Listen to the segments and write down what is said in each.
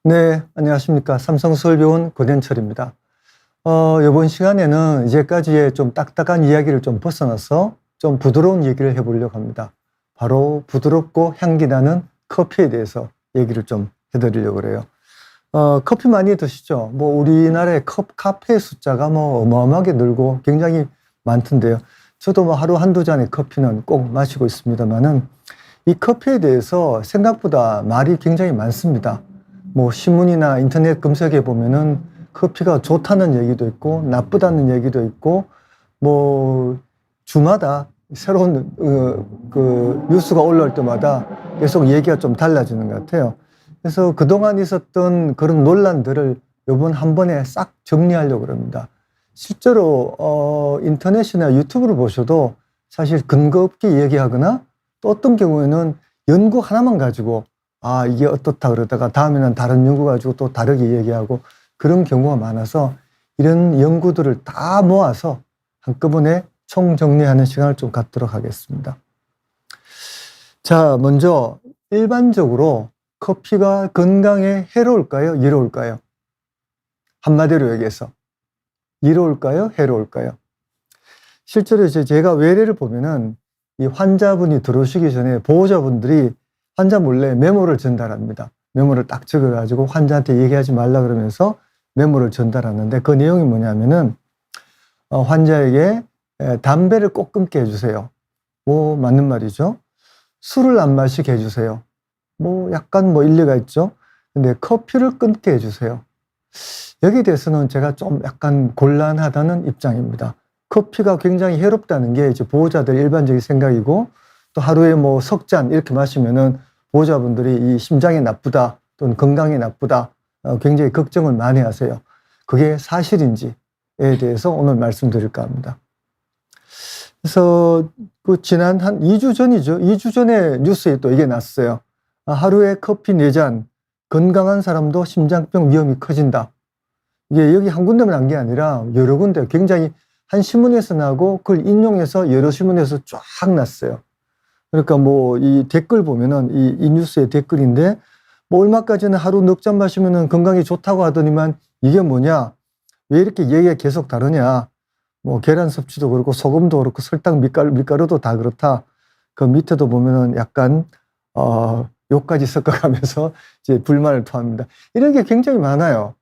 네, 안녕하십니까. 삼성서울병원 고den철입니다. 이번 시간에는 이제까지의 좀 딱딱한 이야기를 좀 벗어나서 좀 부드러운 얘기를 해보려고 합니다. 바로 부드럽고 향기 나는 커피에 대해서 얘기를 좀 해드리려고 그래요. 커피 많이 드시죠? 뭐 우리나라의 카페 숫자가 뭐 어마어마하게 늘고 굉장히 많던데요. 저도 뭐 하루 한두 잔의 커피는 꼭 마시고 있습니다만은 이 커피에 대해서 생각보다 말이 굉장히 많습니다. 뭐 신문이나 인터넷 검색해 보면은 커피가 좋다는 얘기도 있고 나쁘다는 얘기도 있고 뭐 주마다 새로운 그 뉴스가 올라올 때마다 계속 얘기가 좀 달라지는 것 같아요. 그래서 그동안 있었던 그런 논란들을 이번 한 번에 싹 정리하려고 합니다. 실제로 인터넷이나 유튜브를 보셔도 사실 근거 없게 얘기하거나 또 어떤 경우에는 연구 하나만 가지고 아, 이게 어떻다 그러다가 다음에는 다른 연구 가지고 또 다르게 얘기하고 그런 경우가 많아서 이런 연구들을 다 모아서 한꺼번에 총정리하는 시간을 좀 갖도록 하겠습니다. 자, 먼저 일반적으로 커피가 건강에 해로울까요? 이로울까요? 한마디로 얘기해서 이로울까요? 해로울까요? 실제로 이제 제가 외래를 보면은 이 환자분이 들어오시기 전에 보호자분들이 환자 몰래 메모를 전달합니다. 메모를 딱 적어가지고 환자한테 얘기하지 말라 그러면서 메모를 전달하는데 그 내용이 뭐냐면은 환자에게 담배를 꼭 끊게 해주세요. 뭐 맞는 말이죠. 술을 안 마시게 해주세요. 뭐 약간 뭐 일리가 있죠. 근데 커피를 끊게 해주세요. 여기에 대해서는 제가 좀 약간 곤란하다는 입장입니다. 커피가 굉장히 해롭다는 게 이제 보호자들 일반적인 생각이고 또 하루에 뭐 석 잔 이렇게 마시면은 보호자분들이 이 심장이 나쁘다 또는 건강이 나쁘다 굉장히 걱정을 많이 하세요. 그게 사실인지에 대해서 오늘 말씀드릴까 합니다. 그래서 그 지난 한 2주 전이죠. 2주 전에 뉴스에 또 이게 났어요. 하루에 커피 4잔 건강한 사람도 심장병 위험이 커진다. 이게 여기 한 군데만 난 게 아니라 여러 군데 굉장히 한 신문에서 나고 그걸 인용해서 여러 신문에서 쫙 났어요. 그러니까 뭐 이 댓글 보면은 이 뉴스의 댓글인데 뭐 얼마까지는 하루 넉 잔 마시면은 건강에 좋다고 하더니만 이게 뭐냐? 왜 이렇게 얘기가 계속 다르냐? 뭐 계란 섭취도 그렇고 소금도 그렇고 설탕 밀가루도 다 그렇다. 그 밑에도 보면은 약간 욕까지 섞어가면서 이제 불만을 토합니다. 이런 게 굉장히 많아요.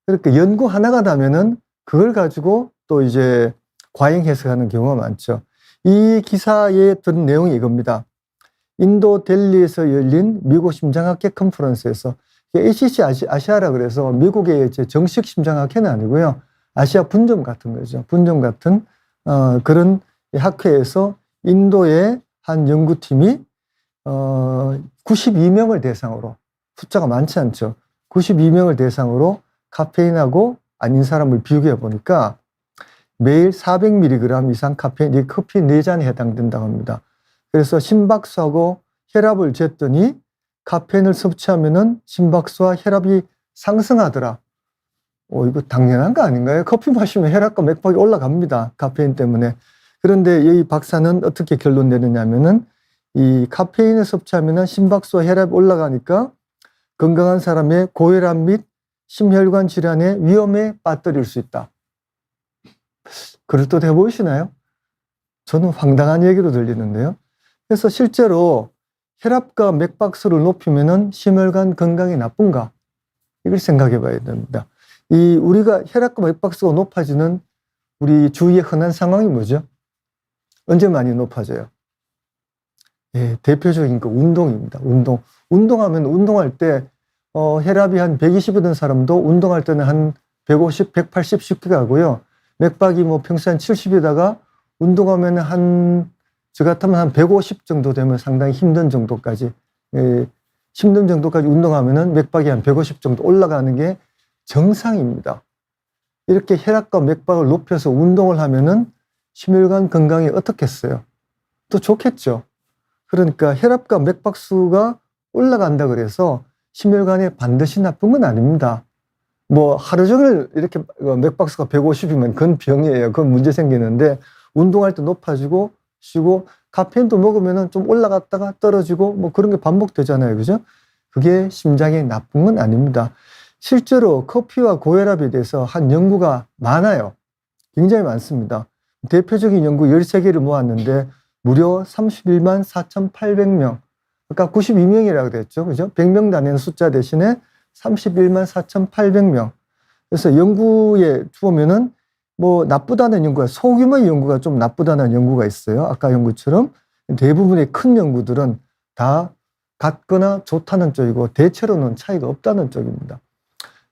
그러니까 연구 하나가 나면은 그걸 가지고 또 이제 과잉 해석하는 경우가 많죠. 이 기사에 든 내용이 이겁니다. 인도 델리에서 열린 미국 심장학회 컨퍼런스에서 ACC 아시아라 그래서 미국의 이제 정식 심장학회는 아니고요. 아시아 분점 같은 거죠. 분점 같은 그런 학회에서 인도의 한 연구팀이 92명을 대상으로 숫자가 많지 않죠. 92명을 대상으로 카페인하고 아닌 사람을 비교해 보니까 매일 400mg 이상 카페인, 커피 4잔에 해당된다고 합니다. 그래서 심박수하고 혈압을 쟀더니 카페인을 섭취하면은 심박수와 혈압이 상승하더라. 이거 당연한 거 아닌가요? 커피 마시면 혈압과 맥박이 올라갑니다. 카페인 때문에. 그런데 이 박사는 어떻게 결론 내느냐면은 이 카페인을 섭취하면은 심박수와 혈압이 올라가니까 건강한 사람의 고혈압 및 심혈관 질환의 위험에 빠뜨릴 수 있다. 그럴듯해 보이시나요? 저는 황당한 얘기로 들리는데요. 그래서 실제로 혈압과 맥박수를 높이면은 심혈관 건강이 나쁜가? 이걸 생각해 봐야 됩니다. 우리가 혈압과 맥박수가 높아지는 우리 주위의 흔한 상황이 뭐죠? 언제 많이 높아져요? 예, 대표적인 거 운동입니다. 운동하면 운동할 때 혈압이 한 120이던 사람도 운동할 때는 한 150, 180 쉽게 가고요. 맥박이 뭐 평소에 한 70이다가 운동하면 저 같으면 한 150 정도 되면 상당히 힘든 정도까지 운동하면은 맥박이 한 150 정도 올라가는 게 정상입니다. 이렇게 혈압과 맥박을 높여서 운동을 하면은 심혈관 건강이 어떻겠어요? 또 좋겠죠. 그러니까 혈압과 맥박수가 올라간다 그래서 심혈관에 반드시 나쁜 건 아닙니다. 뭐 하루 종일 이렇게 맥박수가 150이면 그건 병이에요. 그건 문제 생기는데 운동할 때 높아지고 쉬고 카페인도 먹으면은 좀 올라갔다가 떨어지고 뭐 그런 게 반복되잖아요. 그죠? 그게 심장에 나쁜 건 아닙니다. 실제로 커피와 고혈압에 대해서 한 연구가 많아요. 굉장히 많습니다. 대표적인 연구 13개를 모았는데 무려 31만 4,800명. 아까 92명이라고 그랬죠. 그죠? 100명 단위는 숫자 대신에 31만 4,800명. 그래서 연구에 보면은 뭐 나쁘다는 연구가, 소규모의 연구가 좀 나쁘다는 연구가 있어요. 아까 연구처럼 대부분의 큰 연구들은 다 같거나 좋다는 쪽이고 대체로는 차이가 없다는 쪽입니다.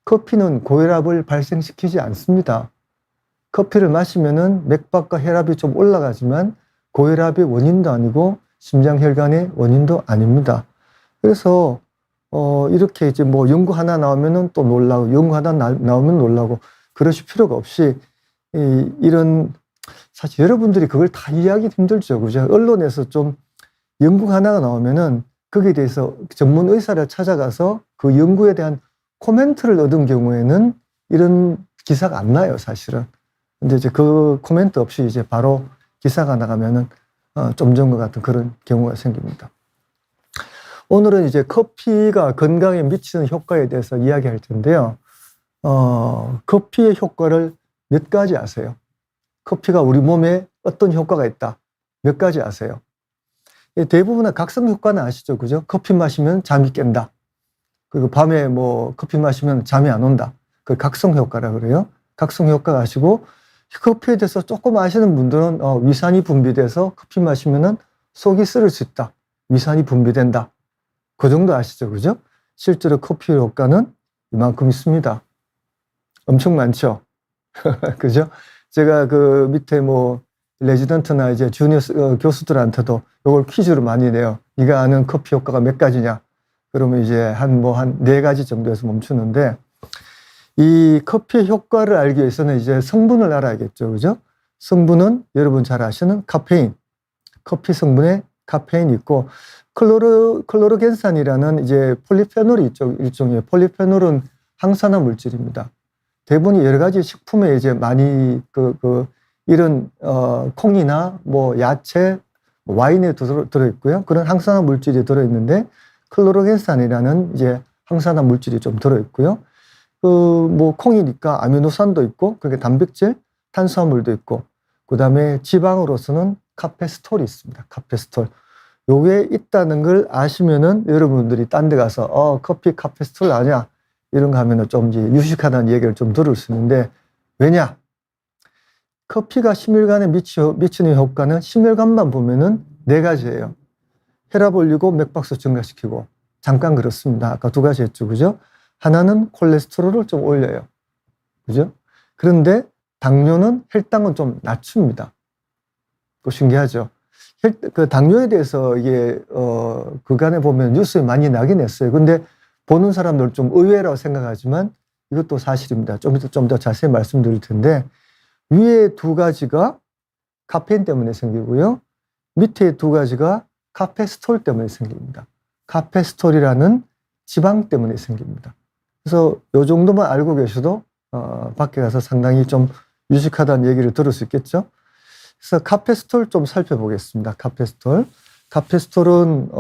커피는 고혈압을 발생시키지 않습니다. 커피를 마시면은 맥박과 혈압이 좀 올라가지만 고혈압의 원인도 아니고 심장혈관의 원인도 아닙니다. 그래서 이렇게 이제 뭐 연구 하나 나오면은 또 놀라고, 연구 하나 나오면 놀라고 그러실 필요가 없이 이런, 사실 여러분들이 그걸 다 이해하기 힘들죠. 그죠? 언론에서 좀 연구 하나가 나오면은 거기에 대해서 전문 의사를 찾아가서 그 연구에 대한 코멘트를 얻은 경우에는 이런 기사가 안 나요, 사실은. 근데 이제 그 코멘트 없이 이제 바로 기사가 나가면은 좀 전과 같은 그런 경우가 생깁니다. 오늘은 이제 커피가 건강에 미치는 효과에 대해서 이야기할 텐데요. 커피의 효과를 몇 가지 아세요? 커피가 우리 몸에 어떤 효과가 있다. 몇 가지 아세요? 대부분의 각성 효과는 아시죠? 그죠? 커피 마시면 잠이 깬다. 그리고 밤에 뭐 커피 마시면 잠이 안 온다. 그걸 각성 효과라 그래요. 각성 효과가 아시고, 커피에 대해서 조금 아시는 분들은 위산이 분비돼서 커피 마시면은 속이 쓰릴 수 있다. 위산이 분비된다. 그 정도 아시죠? 그죠? 실제로 커피 효과는 이만큼 있습니다. 엄청 많죠? 그죠? 제가 그 밑에 뭐 레지던트나 이제 주니어 교수들한테도 이걸 퀴즈로 많이 내요. 네가 아는 커피 효과가 몇 가지냐? 그러면 이제 한 4가지 정도에서 멈추는데, 이 커피의 효과를 알기 위해서는 이제 성분을 알아야겠죠. 그죠? 성분은 여러분 잘 아시는 카페인. 커피 성분에 카페인이 있고, 클로로겐산이라는 이제 폴리페놀이 있죠. 일종의 폴리페놀은 항산화 물질입니다. 대부분 여러 가지 식품에 이제 많이 이런 콩이나 뭐 야채, 와인에 들어있고요. 그런 항산화 물질이 들어있는데, 클로로겐산이라는 이제 항산화 물질이 좀 들어있고요. 뭐 콩이니까 아미노산도 있고, 그게 단백질, 탄수화물도 있고, 그 다음에 지방으로서는 카페스톨이 있습니다. 카페스톨. 요게 있다는 걸 아시면은 여러분들이 딴 데 가서 커피 카페스톨 아냐? 이런 거 하면은 좀 이제 유식하다는 얘기를 좀 들을 수 있는데, 왜냐? 커피가 심혈관에 미치는 효과는 심혈관만 보면은 4가지예요. 혈압 올리고 맥박수 증가시키고, 잠깐 그렇습니다. 아까 2가지 했죠. 그죠? 하나는 콜레스테롤을 좀 올려요. 그죠? 그런데 당뇨는 혈당은 좀 낮춥니다. 그거 신기하죠? 그 당뇨에 대해서 이게, 그간에 보면 뉴스에 많이 나긴 했어요. 근데 보는 사람들 좀 의외라고 생각하지만 이것도 사실입니다. 좀 더 자세히 말씀드릴 텐데, 위에 2가지가 카페인 때문에 생기고요. 밑에 2가지가 카페스톨 때문에 생깁니다. 카페스톨이라는 지방 때문에 생깁니다. 그래서 요 정도만 알고 계셔도 밖에 가서 상당히 좀 유식하다는 얘기를 들을 수 있겠죠. 그래서 카페스톨 좀 살펴보겠습니다. 카페스톨. 카페스톨은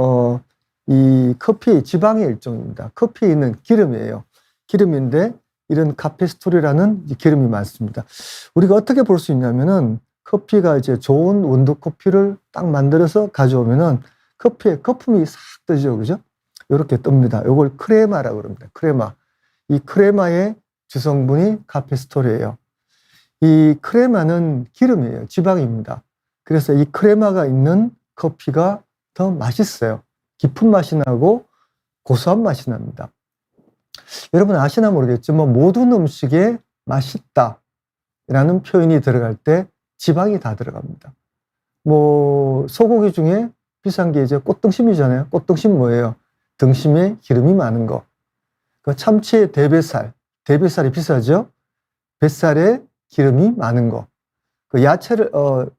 이 커피 지방의 일종입니다. 커피에 있는 기름이에요. 기름인데 이런 카페스톨이라는 기름이 많습니다. 우리가 어떻게 볼 수 있냐면은, 커피가 이제 좋은 원두 커피를 딱 만들어서 가져오면은 커피에 거품이 싹 뜨죠. 그죠? 이렇게 뜹니다. 이걸 크레마라고 그럽니다. 크레마. 이 크레마의 주성분이 카페스톨이에요. 이 크레마는 기름이에요. 지방입니다. 그래서 이 크레마가 있는 커피가 더 맛있어요. 깊은 맛이 나고 고소한 맛이 납니다. 여러분 아시나 모르겠지만 모든 음식에 맛있다 라는 표현이 들어갈 때 지방이 다 들어갑니다. 뭐 소고기 중에 비싼 게 이제 꽃등심이잖아요. 꽃등심 뭐예요? 등심에 기름이 많은 거. 그 참치의 대뱃살이 비싸죠? 뱃살에 기름이 많은 거. 그 야채를,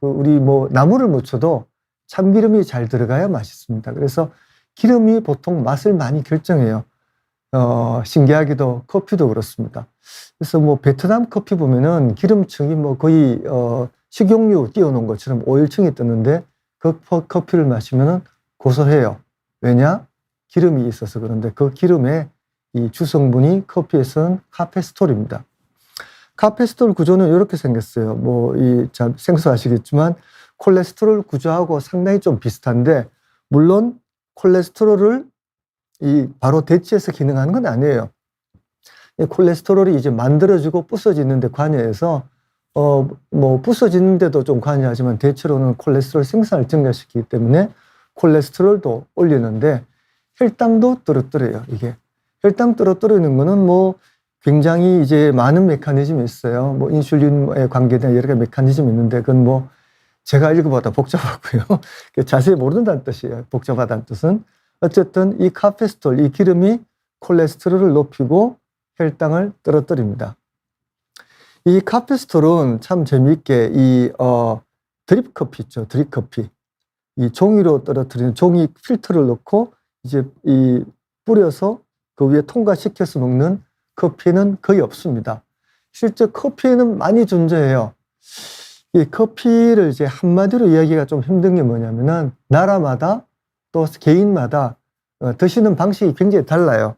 우리 뭐 나물을 무쳐도 참기름이 잘 들어가야 맛있습니다. 그래서 기름이 보통 맛을 많이 결정해요. 신기하게도 커피도 그렇습니다. 그래서 뭐 베트남 커피 보면은 기름층이 뭐 거의, 식용유 띄워놓은 것처럼 오일층이 뜨는데 그 커피를 마시면은 고소해요. 왜냐? 기름이 있어서 그런데 그 기름의 이 주성분이 커피에서는 카페스톨입니다. 카페스톨 구조는 이렇게 생겼어요. 뭐, 잘 생소하시겠지만 콜레스테롤 구조하고 상당히 좀 비슷한데, 물론 콜레스테롤을 바로 대체해서 기능하는 건 아니에요. 이 콜레스테롤이 이제 만들어지고 부서지는데 관여해서, 뭐, 부서지는데도 좀 관여하지만 대체로는 콜레스테롤 생산을 증가시키기 때문에 콜레스테롤도 올리는데 혈당도 떨어뜨려요, 이게. 혈당 떨어뜨리는 거는 뭐 굉장히 이제 많은 메커니즘이 있어요. 뭐 인슐린에 관계된 여러 가지 메커니즘이 있는데 그건 뭐 제가 읽어보다 복잡하고요. 자세히 모른다는 뜻이에요. 복잡하다는 뜻은. 어쨌든 이 카페스톨, 이 기름이 콜레스테롤을 높이고 혈당을 떨어뜨립니다. 이 카페스톨은 참 재미있게 드립 커피 있죠. 드립 커피. 이 종이로 떨어뜨리는 종이 필터를 넣고 이제 뿌려서 그 위에 통과시켜서 먹는 커피는 거의 없습니다. 실제 커피는 많이 존재해요. 이 커피를 이제 한마디로 이야기가 좀 힘든 게 뭐냐면은 나라마다 또 개인마다 드시는 방식이 굉장히 달라요.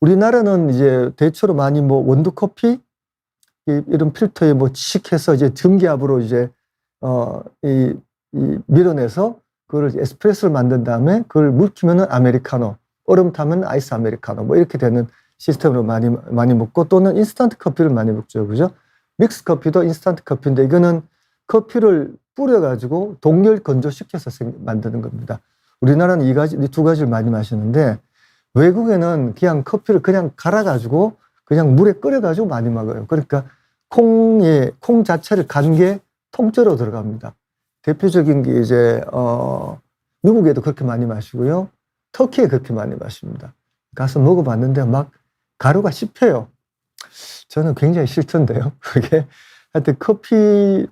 우리나라는 이제 대체로 많이 뭐 원두 커피 이런 필터에 뭐 취식해서 이제 전기압으로 이제 밀어내서 그걸 에스프레소를 만든 다음에 그걸 묵히면은 아메리카노, 얼음 타면 아이스 아메리카노 뭐 이렇게 되는 시스템으로 많이 먹고 또는 인스턴트 커피를 많이 먹죠. 그죠? 믹스 커피도 인스턴트 커피인데 이거는 커피를 뿌려가지고 동열 건조시켜서 만드는 겁니다. 우리나라는 이 두 가지를 많이 마시는데 외국에는 그냥 커피를 그냥 갈아가지고 그냥 물에 끓여가지고 많이 먹어요. 그러니까 콩 자체를 간 게 통째로 들어갑니다. 대표적인 게 이제 미국에도 그렇게 많이 마시고요. 터키에 그렇게 많이 마십니다. 가서 먹어봤는데 막 가루가 씹혀요. 저는 굉장히 싫던데요. 그게 하여튼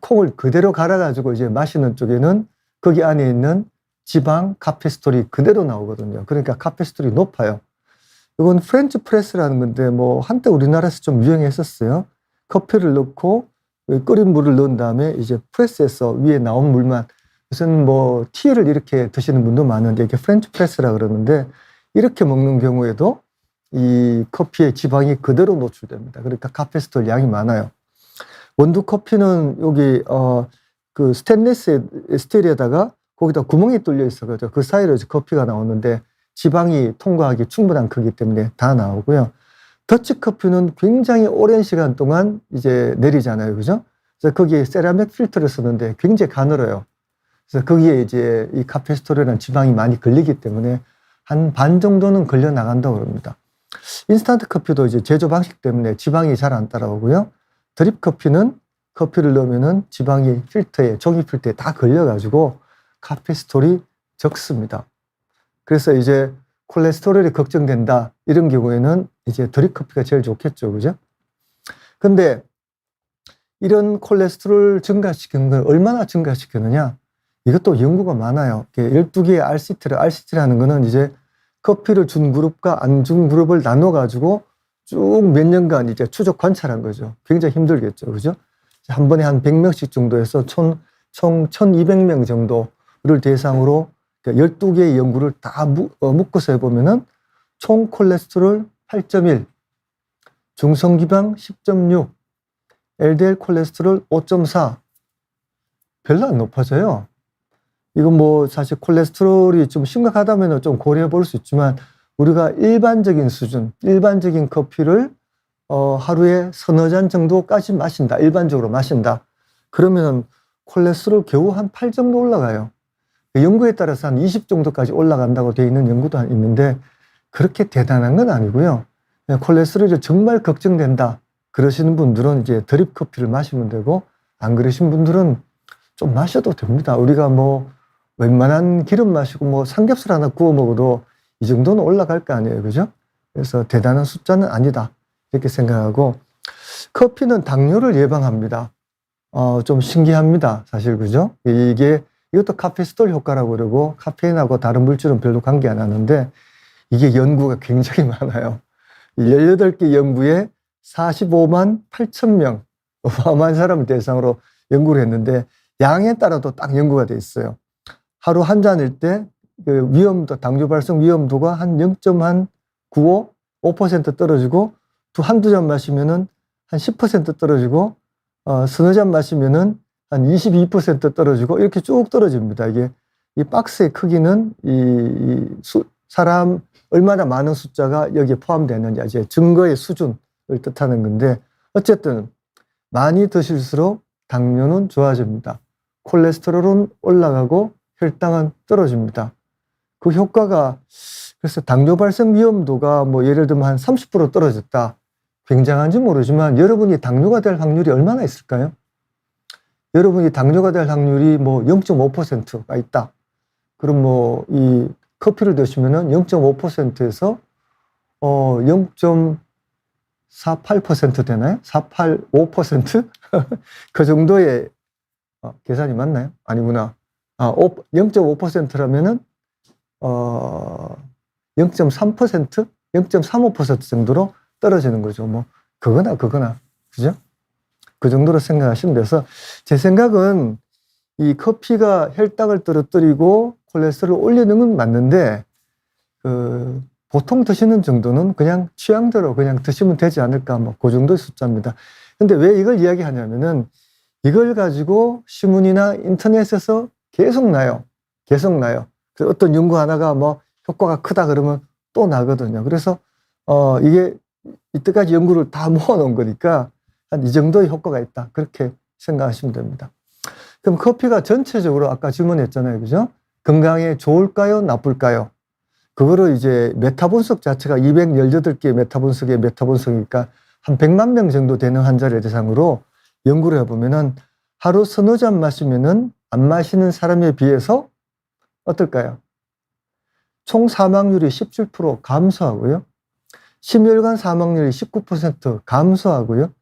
콩을 그대로 갈아가지고 이제 마시는 쪽에는 거기 안에 있는 지방 카페스톨이 그대로 나오거든요. 그러니까 카페스톨이 높아요. 이건 프렌치 프레스라는 건데 뭐 한때 우리나라에서 좀 유행했었어요. 커피를 넣고 끓인 물을 넣은 다음에 이제 프레스에서 위에 나온 물만 무슨 뭐 티를 이렇게 드시는 분도 많은데 이게 프렌치 프레스라 그러는데 이렇게 먹는 경우에도 이 커피의 지방이 그대로 노출됩니다. 그러니까 카페스톨 양이 많아요. 원두 커피는 여기 그 스테인리스 스틸에다가 거기다 구멍이 뚫려 있어가지고 그 사이로 이제 커피가 나오는데 지방이 통과하기 충분한 크기 때문에 다 나오고요. 더치 커피는 굉장히 오랜 시간 동안 이제 내리잖아요. 그죠? 그래서 거기에 세라믹 필터를 쓰는데 굉장히 가늘어요. 그래서 거기에 이제 이 카페스톨이라는 지방이 많이 걸리기 때문에 한 반 정도는 걸려 나간다고 합니다. 인스턴트 커피도 이제 제조 방식 때문에 지방이 잘 안 따라오고요. 드립 커피는 커피를 넣으면은 지방이 필터에, 종이 필터에 다 걸려가지고 카페스톨이 적습니다. 그래서 이제 콜레스테롤이 걱정된다. 이런 경우에는 이제 드립 커피가 제일 좋겠죠. 그죠? 근데 이런 콜레스테롤 증가시키는 걸 얼마나 증가시키느냐? 이것도 연구가 많아요. 12개의 RCT라는 거는 이제 커피를 준 그룹과 안 준 그룹을 나눠가지고 쭉 몇 년간 이제 추적 관찰한 거죠. 굉장히 힘들겠죠. 그죠? 한 번에 한 100명씩 정도 해서 총 1200명 정도를 대상으로 12개의 연구를 다 묶어서 해보면은 총 콜레스테롤 8.1, 중성지방 10.6, LDL 콜레스테롤 5.4 별로 안 높아져요. 이건 뭐 사실 콜레스테롤이 좀 심각하다면 좀 고려해 볼 수 있지만 우리가 일반적인 수준, 일반적인 커피를 하루에 서너 잔 정도까지 마신다. 일반적으로 마신다. 그러면 콜레스테롤 겨우 한 8 정도 올라가요. 연구에 따라서 한 20 정도까지 올라간다고 되어 있는 연구도 있는데 그렇게 대단한 건 아니고요. 콜레스테롤이 정말 걱정된다. 그러시는 분들은 이제 드립 커피를 마시면 되고 안 그러신 분들은 좀 마셔도 됩니다. 우리가 뭐 웬만한 기름 마시고 뭐 삼겹살 하나 구워 먹어도 이 정도는 올라갈 거 아니에요. 그죠? 그래서 대단한 숫자는 아니다. 이렇게 생각하고 커피는 당뇨를 예방합니다. 좀 신기합니다. 사실 그죠? 이것도 카페스톨 효과라고 그러고 카페인하고 다른 물질은 별로 관계 안 하는데 이게 연구가 굉장히 많아요. 18개 연구에 45만 8천 명 어마어마한 사람을 대상으로 연구를 했는데 양에 따라도 딱 연구가 돼 있어요. 하루 한 잔일 때 그 위험도, 당뇨 발생 위험도가 한 0.95, 5% 떨어지고, 한두 잔 마시면은 한 10% 떨어지고, 서너 잔 마시면은 한 22% 떨어지고, 이렇게 쭉 떨어집니다. 이게, 이 박스의 크기는 사람, 얼마나 많은 숫자가 여기에 포함되느냐, 이제 증거의 수준을 뜻하는 건데, 어쨌든, 많이 드실수록 당뇨는 좋아집니다. 콜레스테롤은 올라가고 혈당은 떨어집니다. 그 효과가, 그래서 당뇨 발생 위험도가 뭐 예를 들면 한 30% 떨어졌다. 굉장한지 모르지만 여러분이 당뇨가 될 확률이 얼마나 있을까요? 여러분이 당뇨가 될 확률이 뭐 0.5%가 있다. 그럼 뭐 이 커피를 드시면은 0.5%에서 0.48% 되나요? 485%? 그 정도의 계산이 맞나요? 아니구나. 0.5%라면은 0.3%, 0.35% 정도로 떨어지는 거죠. 뭐 그거나 그죠? 그 정도로 생각하시면 돼서 제 생각은 이 커피가 혈당을 떨어뜨리고 콜레스테롤을 올리는 건 맞는데 보통 드시는 정도는 그냥 취향대로 그냥 드시면 되지 않을까, 뭐 그 정도의 숫자입니다. 근데 왜 이걸 이야기하냐면은 이걸 가지고 신문이나 인터넷에서 계속 나요. 그래서 어떤 연구 하나가 뭐 효과가 크다 그러면 또 나거든요. 그래서 이게 이때까지 연구를 다 모아놓은 거니까 한 이 정도의 효과가 있다, 그렇게 생각하시면 됩니다. 그럼 커피가 전체적으로 아까 질문했잖아요, 그죠? 건강에 좋을까요, 나쁠까요? 그거를 이제 메타 분석 자체가 218개의 메타 분석의 메타 분석이니까 한 100만 명 정도 되는 환자를 대상으로 연구를 해보면은 하루 서너 잔 마시면은 안 마시는 사람에 비해서 어떨까요? 총 사망률이 17% 감소하고요. 심혈관 사망률이 19% 감소하고요.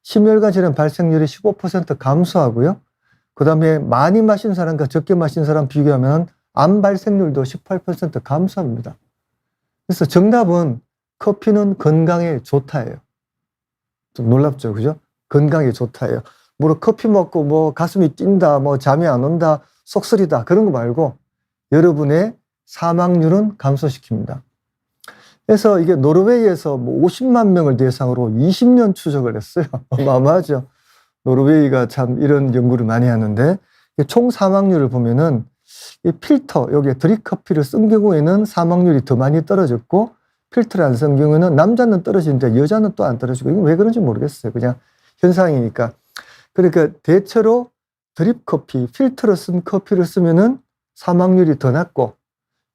심혈관 질환 발생률이 15% 감소하고요. 그 다음에 많이 마신 사람과 적게 마신 사람 비교하면 암 발생률도 18% 감소합니다. 그래서 정답은 커피는 건강에 좋다예요. 좀 놀랍죠, 그죠? 건강에 좋다예요. 물론 커피 먹고 뭐 가슴이 뛴다, 뭐 잠이 안 온다, 속쓰리다, 그런 거 말고 여러분의 사망률은 감소시킵니다. 그래서 이게 노르웨이에서 뭐 50만 명을 대상으로 20년 추적을 했어요. 어마어마하죠. 노르웨이가 참 이런 연구를 많이 하는데, 총 사망률을 보면은 이 필터, 여기에 드립커피를 쓴 경우에는 사망률이 더 많이 떨어졌고, 필터를 안 쓴 경우에는 남자는 떨어지는데 여자는 또 안 떨어지고, 이건 왜 그런지 모르겠어요. 그냥 현상이니까. 그러니까 대체로 드립커피, 필터를 쓴 커피를 쓰면은 사망률이 더 낮고,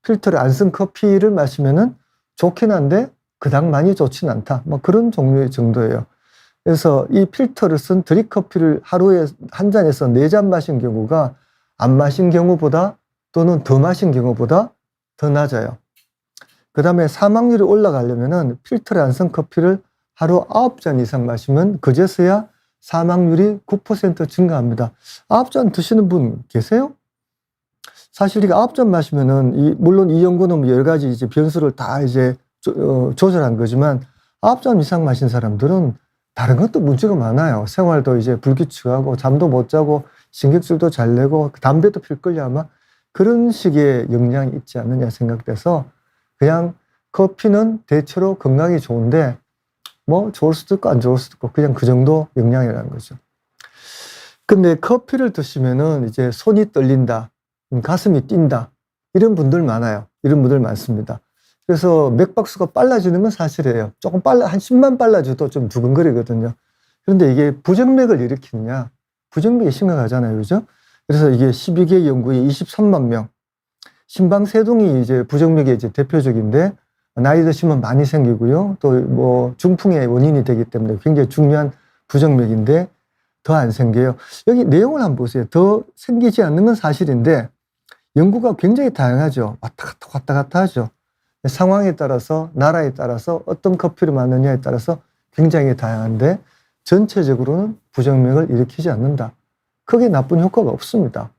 필터를 안 쓴 커피를 마시면은 좋긴 한데 그닥 많이 좋진 않다, 뭐 그런 종류의 정도예요. 그래서 이 필터를 쓴 드립커피를 하루에 한 잔에서 4잔 마신 경우가 안 마신 경우보다 또는 더 마신 경우보다 더 낮아요. 그 다음에 사망률이 올라가려면은 필터를 안 쓴 커피를 하루 9잔 이상 마시면 그제서야 사망률이 9% 증가합니다. 9잔 드시는 분 계세요? 사실 이게 9잔 마시면은 물론 이 연구는 여러 가지 이제 변수를 다 이제 조절한 거지만 9잔 이상 마신 사람들은 다른 것도 문제가 많아요. 생활도 이제 불규칙하고 잠도 못 자고 신경질도 잘 내고 담배도 필 걸요, 아마. 그런 식의 영향이 있지 않느냐 생각돼서 그냥 커피는 대체로 건강에 좋은데 뭐 좋을 수도 있고 안 좋을 수도 있고 그냥 그 정도 영향이라는 거죠. 근데 커피를 드시면은 이제 손이 떨린다, 가슴이 뛴다, 이런 분들 많아요. 이런 분들 많습니다. 그래서 맥박수가 빨라지는 건 사실이에요. 조금 한 10만 빨라져도 좀 두근거리거든요. 그런데 이게 부정맥을 일으키느냐? 부정맥이 심각하잖아요, 그죠? 그래서 이게 12개 연구에 23만 명, 심방세동이 이제 부정맥의 이제 대표적인데, 나이 드시면 많이 생기고요. 또 뭐 중풍의 원인이 되기 때문에 굉장히 중요한 부정맥인데 더 안 생겨요. 여기 내용을 한번 보세요. 더 생기지 않는 건 사실인데 연구가 굉장히 다양하죠. 왔다 갔다 하죠. 상황에 따라서, 나라에 따라서, 어떤 커피를 마느냐에 따라서 굉장히 다양한데 전체적으로는 부정맥을 일으키지 않는다. 크게 나쁜 효과가 없습니다.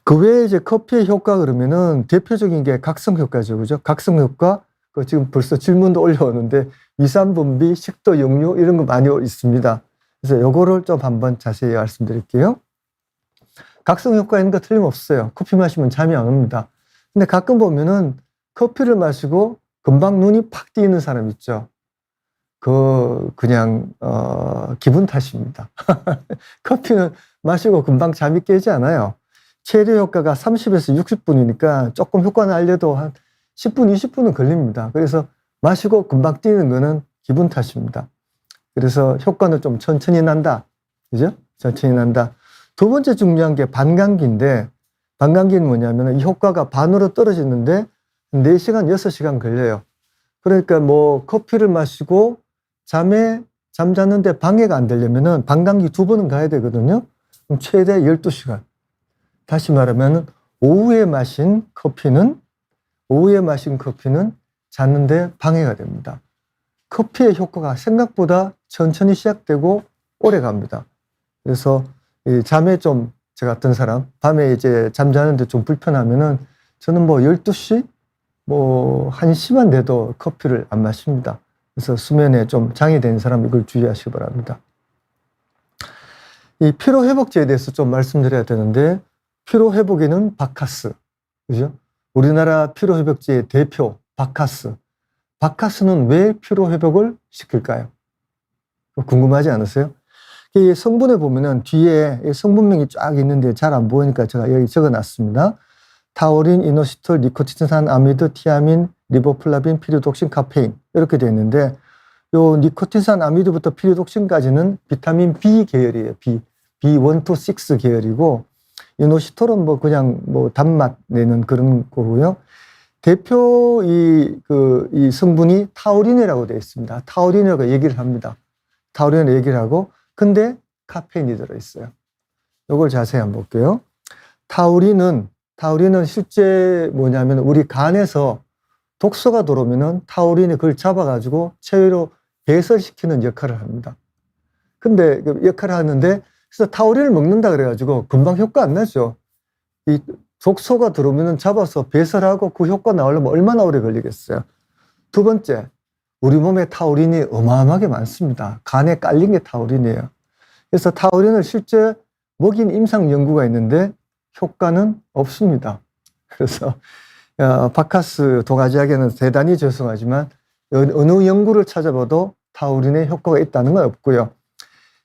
그 외에 이제 커피의 효과 그러면은 대표적인 게 각성 효과죠. 그죠? 각성 효과, 지금 벌써 질문도 올려오는데 위산분비, 식도 역류 이런 거 많이 있습니다. 그래서 요거를 좀 한번 자세히 말씀드릴게요. 각성 효과 있는 거 틀림없어요. 커피 마시면 잠이 안 옵니다. 근데 가끔 보면은 커피를 마시고 금방 눈이 팍 뜨이는 사람 있죠. 그냥 기분 탓입니다. 커피는 마시고 금방 잠이 깨지 않아요. 최대 효과가 30에서 60분이니까 조금 효과는 알려도 한 10분, 20분은 걸립니다. 그래서 마시고 금방 뛰는 거는 기분 탓입니다. 그래서 효과는 좀 천천히 난다. 그죠? 천천히 난다. 두 번째 중요한 게 반감기인데, 반감기는 뭐냐면 이 효과가 반으로 떨어지는데 4시간, 6시간 걸려요. 그러니까 뭐 커피를 마시고 잠자는데 방해가 안 되려면은 반감기 2번은 가야 되거든요. 그럼 최대 12시간. 다시 말하면 오후에 마신 커피는 자는데 방해가 됩니다. 커피의 효과가 생각보다 천천히 시작되고 오래 갑니다. 그래서 이 잠에 좀, 저 같은 사람, 밤에 이제 잠자는데 좀 불편하면은 저는 뭐 12시, 뭐 1시만 돼도 커피를 안 마십니다. 그래서 수면에 좀 장애된 사람 이걸 주의하시기 바랍니다. 이 피로회복제에 대해서 좀 말씀드려야 되는데, 피로회복에는 바카스, 그죠? 우리나라 피로회복제의 대표, 바카스. 바카스는 왜 피로회복을 시킬까요? 궁금하지 않으세요? 이 성분에 보면은 뒤에 성분명이 쫙 있는데 잘 안 보이니까 제가 여기 적어 놨습니다. 타우린, 이노시톨, 니코틴산, 아미드, 티아민, 리보플라빈, 피리독신, 카페인 이렇게 되어 있는데 요 니코틴산, 아미드부터 피리독신까지는 비타민 B 계열이에요. B1 to 6 계열이고 이노시톨은 뭐 그냥 뭐 단맛 내는 그런 거고요. 대표 이 성분이 타우린이라고 되어 있습니다. 타우린이라고 얘기를 합니다. 타우린을 얘기를 하고 근데 카페인이 들어있어요. 이걸 자세히 한번 볼게요. 타우린은 실제 뭐냐면 우리 간에서 독소가 들어오면은 타우린이 그걸 잡아가지고 체외로 배설시키는 역할을 합니다. 근데 그 역할을 하는데 그래서 타우린을 먹는다 그래가지고 금방 효과 안 나죠. 이 독소가 들어오면은 잡아서 배설하고 그 효과 나오려면 얼마나 오래 걸리겠어요. 두 번째, 우리 몸에 타우린이 어마어마하게 많습니다. 간에 깔린 게 타우린이에요. 그래서 타우린을 실제 먹인 임상 연구가 있는데 효과는 없습니다. 그래서 바카스 동아지약에는 대단히 죄송하지만 어느 연구를 찾아봐도 타우린의 효과가 있다는 건 없고요.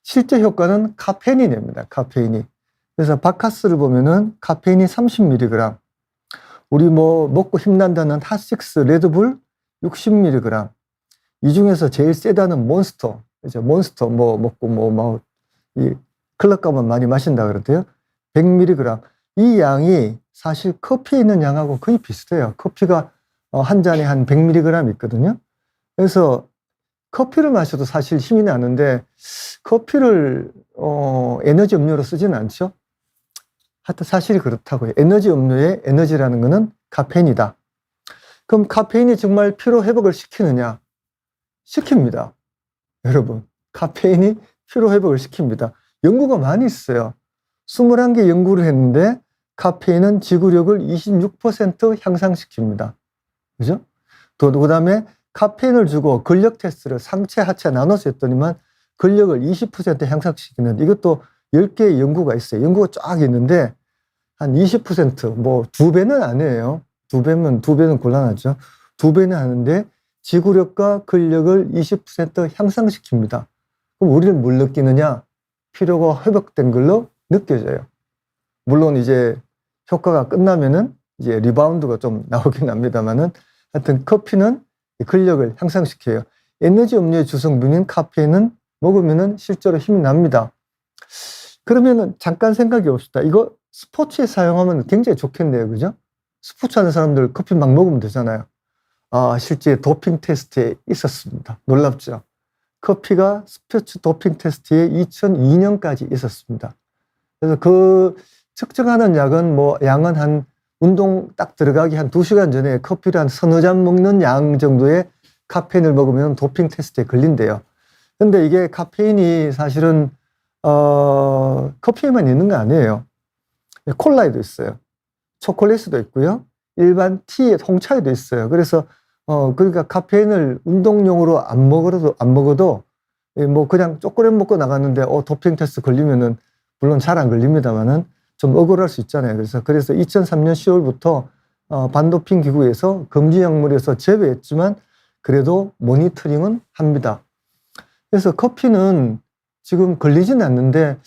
실제 효과는 카페인이 냅니다. 카페인이. 그래서 바카스를 보면은 카페인이 30mg, 우리 뭐 먹고 힘난다는 핫식스, 레드불 60mg, 이 중에서 제일 세다는 몬스터, 이제 몬스터 뭐 먹고 이 클럽 가면 많이 마신다 그러대요. 100mg. 이 양이 사실 커피에 있는 양하고 거의 비슷해요. 커피가 한 잔에 한 100mg 있거든요. 그래서 커피를 마셔도 사실 힘이 나는데 커피를 에너지 음료로 쓰지는 않죠. 하여튼 사실이 그렇다고요. 에너지 음료의 에너지라는 것은 카페인이다. 그럼 카페인이 정말 피로 회복을 시키느냐? 시킵니다. 여러분, 카페인이 피로 회복을 시킵니다. 연구가 많이 있어요. 21개 연구를 했는데 카페인은 지구력을 26% 향상시킵니다. 그죠? 그 다음에 카페인을 주고 근력 테스트를 상체, 하체 나눠서 했더니만 근력을 20% 향상시키는, 이것도 10개의 연구가 있어요. 연구가 쫙 있는데 한 20%, 뭐 2배는 아니에요. 2배는 곤란하죠. 2배는 하는데 지구력과 근력을 20% 향상시킵니다. 그럼 우리는 뭘 느끼느냐? 피로가 회복된 걸로 느껴져요. 물론 이제 효과가 끝나면은 이제 리바운드가 좀 나오긴 합니다만은 하여튼 커피는 근력을 향상시켜요. 에너지 음료의 주성분인 카페인은 먹으면은 실제로 힘이 납니다. 그러면은 잠깐 생각해 봅시다. 이거 스포츠에 사용하면 굉장히 좋겠네요. 그죠? 스포츠 하는 사람들 커피 막 먹으면 되잖아요. 아, 실제 도핑 테스트에 있었습니다. 놀랍죠? 커피가 스포츠 도핑 테스트에 2002년까지 있었습니다. 그래서 그 측정하는 양은 한 운동 딱 들어가기 한 2시간 전에 커피를 한 서너 잔 먹는 양 정도의 카페인을 먹으면 도핑 테스트에 걸린대요. 근데 이게 카페인이 사실은 커피에만 있는 거 아니에요. 콜라에도 있어요. 초콜릿에도 있고요. 일반 티에, 홍차에도 있어요. 그래서 그러니까 카페인을 운동용으로 안 먹어도 뭐 그냥 초콜릿 먹고 나갔는데 도핑 테스트 걸리면은 물론 잘 안 걸립니다만은 좀 억울할 수 있잖아요. 그래서 2003년 10월부터 반도핑 기구에서 금지 약물에서 제외했지만 그래도 모니터링은 합니다. 그래서 커피는 지금 걸리지는 않는데